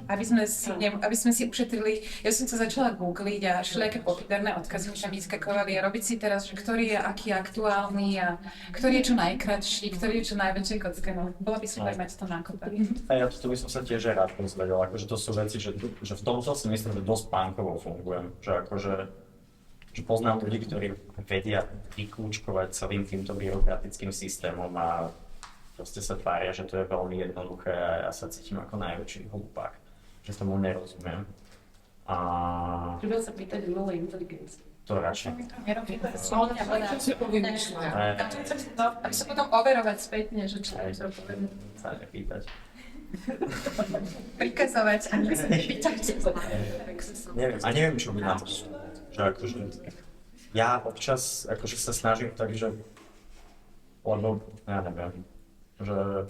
Aby sme si ušetrili, ja som sa začala googliť a všelijaké pofiderné odkazy mi tam vyskakovali a robiť si teraz, že ktorý je aký aktuálny a ktorý je čo najkratší, ktorý je čo najväčšie kocke, no bola by super mať to nákope. A ja tu by som sa tiež rád pozvedel, akože to sú veci, že v tomto si myslím, že dosť pánkovo fungujem, že akože že poznám ľudí, ktorí vedia vykľúčkovať celým týmto byrokratickým systémom a proste sa tvária, že to je veľmi jednoduché a ja sa cítim ako najväčší hlupák, že tomu nerozumiem. A... Treba sa pýtať umelej inteligencii. To radšej. Aby sa potom overovať spätne, že čo to povedal. Sa nepýtať. Prikazovať a nepýtať. Neviem, a neviem, čo by na to sú. Že akože... Ja občas akože sa snažím tak, že... Lebo, ja neviem. Že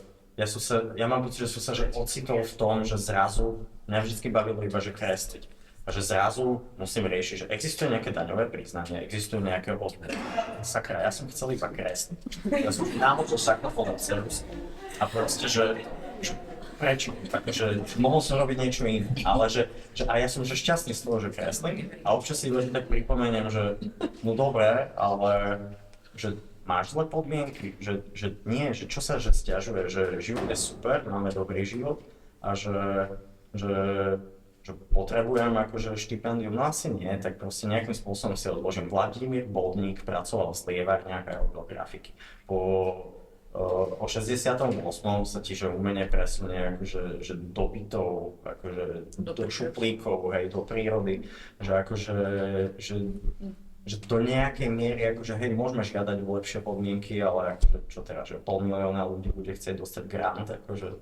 ja mám pocit, že som sa ocitol v tom, že zrazu mňa vždy bavilo iba, že kresliť. A že zrazu musím riešiť, že existuje nejaké daňové priznanie, existujú nejaké odbory. Sakra, ja som chcel iba kresliť. Ja som náhodou sakrofónom cerus a proste, že prečo? Takže mohol som robiť niečo iné, ale že a ja som že šťastný z toho, že kreslím a občas si iba tak pripomeniem, že no dobré, ale že máš zlé podmienky, že nie, že čo sa že sťažuje, že život je super, máme dobrý život a že potrebujem akože štipendium, no asi nie, tak proste nejakým spôsobom si odložím. Vladimír Bodník pracoval v slievárniach a robil grafiky. O 68. sa tiež umenie presunie akože, že do bytov, akože do šuplíkov, hej, do prírody, že akože, že do nejakej miery, akože hej, môžeme žiadať lepšie podmienky, ale akože čo teraz, že 500 000 ľudí bude chcieť dostať grant, akože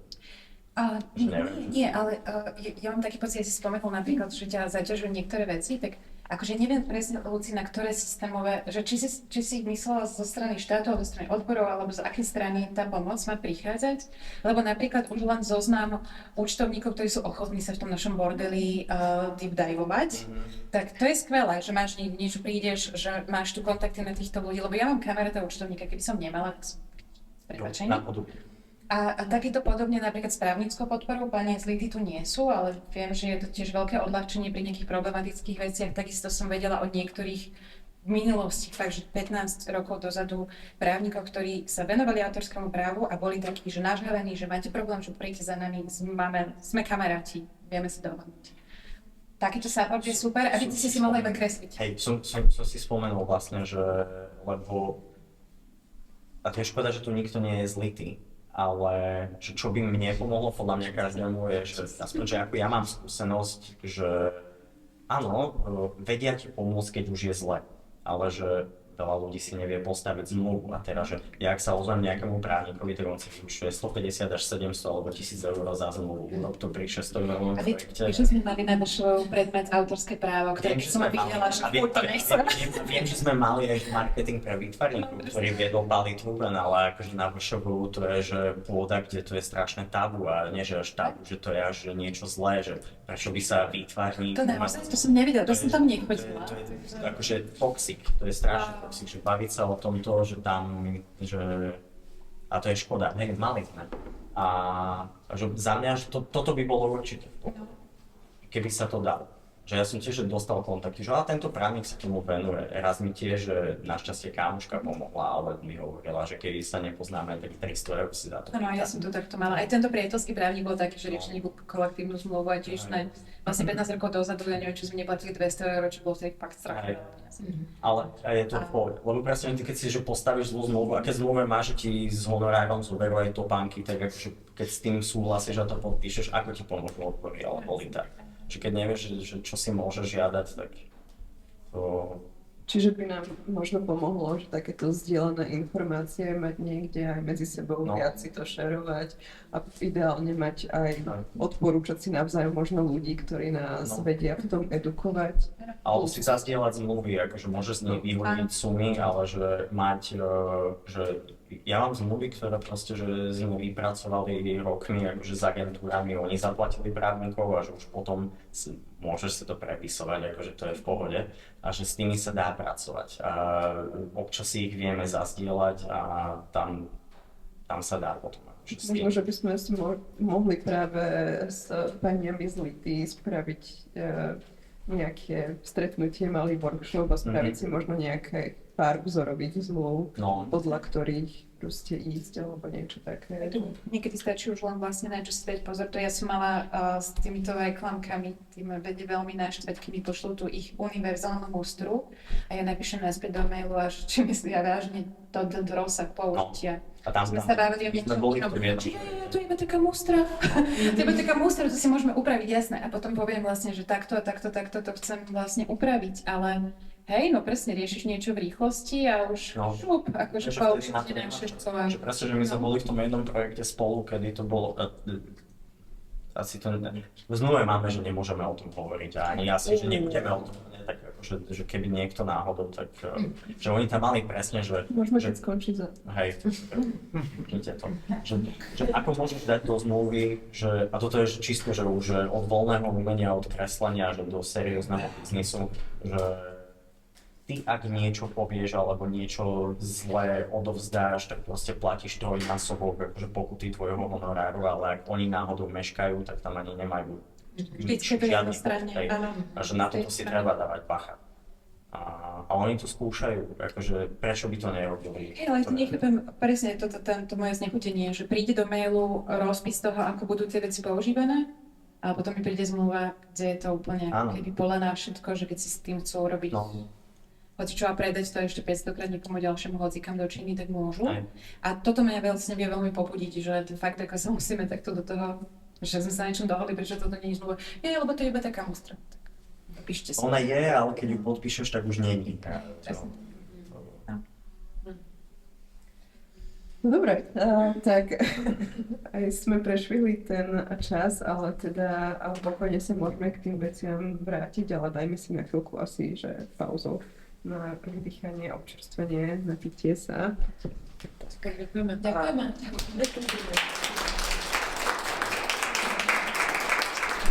nie, ale ja mám taký pocit, že si spomenul napríklad, že ťa zaťažujú niektoré veci, tak akože neviem presne, Luci, na ktoré systémové, že či si myslela zo strany štátu, alebo zo strany odborov, alebo z akej strany tá pomoc má prichádzať, lebo napríklad už len zoznam účtovníkov, ktorí sú ochotní sa v tom našom bordeli deep diveovať, tak to je skvelé, že máš niečo, prídeš, že máš tu kontakty na týchto ľudí, lebo ja mám kamaráta účtovníka, keby som nemala, tak prepáčenie. A takéto podobne napríklad s právnickou podporou, úplne zlí tu nie sú, ale viem, že je to tiež veľké odľahčenie pri nejakých problematických veciach. Takisto som vedela od niektorých v minulosti, takže 15 rokov dozadu, právnikov, ktorí sa venovali autorskému právu a boli takí, že nažhavení, že máte problém, že príďte za nami, sme kamaráti, vieme si dohodnúť. Takýto support je super a vy ste si mohli iba kresliť. Hej, som si spomenul vlastne, že lebo... A to je škoda, že tu nikto nie je zlitý. Ale čo by mne pomohlo, podľa mňa každému je, že aspoň, že ako ja mám skúsenosť, že áno, vedia ti pomôcť, keď už je zle, ale že veľa ľudí si nevie postaviť zmluvu a teraz, že ja ak sa ozvem nejakému právnikovi, tak on si vyučtuje 150 až 700 alebo 1000 eur za zmluvu, no to pri 600 eurovom A vy, projekte. že sme mali na našu predmet autorské právo, ktoré Viem, že som sme mali, videla, že a viem, to nechcem. viem, že sme mali aj marketing pre výtvarníkov, ktorý viedol Bali Truben, ale akože na VŠVU to je, že pôda, kde to je strašné tabu a nie, že až tabu, že to je až niečo zlé, že prečo by sa výtvarník... To naozaj, to som nevidela, to som tam nechodila. To je akože toxic, to je strašne toxic, že baviť sa o tomto, že tam, že... A to je škoda, hej, mali sme. A že za mňa, že toto by bolo určite v tom, keby sa to dalo. Že ja som tiež dostal kontakty, že tento právnik sa tomu venuje. Raz mi tiež, že našťastie kámoška pomohla, ale mi hovorila, že keby sa nepoznáme, tak 300 eur si za to. Áno, ja som to takto mala. Aj tento priateľský právnik bol taký, že riešili kolektívnu zmluvu a tiež vlastne 15 rokov dozadu, ja neviem, či sme neplatili 200 eur, čo bolo vtedy fakt strašné. Ale je to v pohode, lebo presne ty keď si že postavíš zlú zmluvu, a keď zmluve máš, že ti s honorárom zoberú aj topánky, tak akože keď s tým súhlasíš a to podpíšeš, ako ti pomôžu odbory alebo lidar. Že keď nevieš, že čo si môžeš žiadať, tak to... Čiže by nám možno pomohlo, že takéto zdieľané informácie mať niekde aj medzi sebou, viac si to šerovať a ideálne mať aj odporúčať si navzájom možno ľudí, ktorí nás vedia v tom edukovať. Alebo si zazdieľať zmluvy, akože môžeš z nich vyhodiť sumy, ale že mať, že ja mám zmluvy, ktoré proste, že z nimi vypracovali rokmi, akože s agentúrami, oni zaplatili právnikov a že už potom môžeš si to prepisovať, akože to je v pohode a že s tými sa dá pracovať. A občas si ich vieme zazdieľať a tam sa dá potom. Možno, že by sme si mohli práve s paniami z Lity spraviť nejaké stretnutie, malý workshop a spraviť si možno nejaké pár vzorových zmluv, podľa ktorých proste ísť alebo niečo také. Niekedy stačí už len vlastne na čo si dať pozor. To ja som mala s týmito reklamkami, tým vedie veľmi naštvať, keď mi pošlú tú ich univerzálnu mústru a ja napíšem naspäť do mailu, až či myslia vážne to rozsah použitia. A tam sme sa bavili o niečom, to je iba taká mústra, to je iba taká mústra, to si môžeme upraviť, jasné. A potom poviem vlastne, že takto a takto to chcem vlastne upraviť, ale hej, no presne riešiš niečo v rýchlosti a už šup, akože použite na všetko. Že presne, že my sme boli v tom jednom projekte spolu, kedy to bolo... Asi to... V zmluve máme, že nemôžeme o tom hovoriť a ani asi, že nebudeme o tom. Tak akože, že keby niekto náhodou, tak... Že oni tam mali presne, že... Môžeme keď skončiť za... Hej, vidíte to. Že ako môžeš dať do zmluvy, že... A toto je čisto, že už od voľného umenia, od kreslenia, že do seriózneho biznisu, že... Ty ak niečo povieš alebo niečo zlé odovzdáš, tak proste platíš trojnásobok akože pokuty tvojho honoráru, ale ak oni náhodou meškajú, tak tam ani nemajú žiadny pokuty. A že na toto si treba dávať bacha. A oni to skúšajú, akože prečo by to nerobili. Ale to nechápem presne to moje znechutenie, že príde do mailu rozpis toho, ako budú tie veci používané, a potom mi príde zmluva, kde je to úplne keby polená všetko, že keď si s tým chcú robiť hocičo a predať to ešte 500 krát niekomu ďalšiemu hocikam do Číny, tak môžu. A toto mňa vlastne vie veľmi popudiť, že fakt ako sa musíme takto do toho, že sme sa niečom dohodli, prečo toto nie je zmluva. Lebo to je iba taká mústra. Píšte si. Ona je, ale keď ju podpíšeš, tak už nie je. No dobre, tak aj sme prešvihli ten čas, ale teda pokojne sa môžeme k tým veciam vrátiť, ale dajme si na chvíľku asi, že pauzu na vydýchanie, občerstvenie, napitie sa. Ďakujeme. Ďakujeme.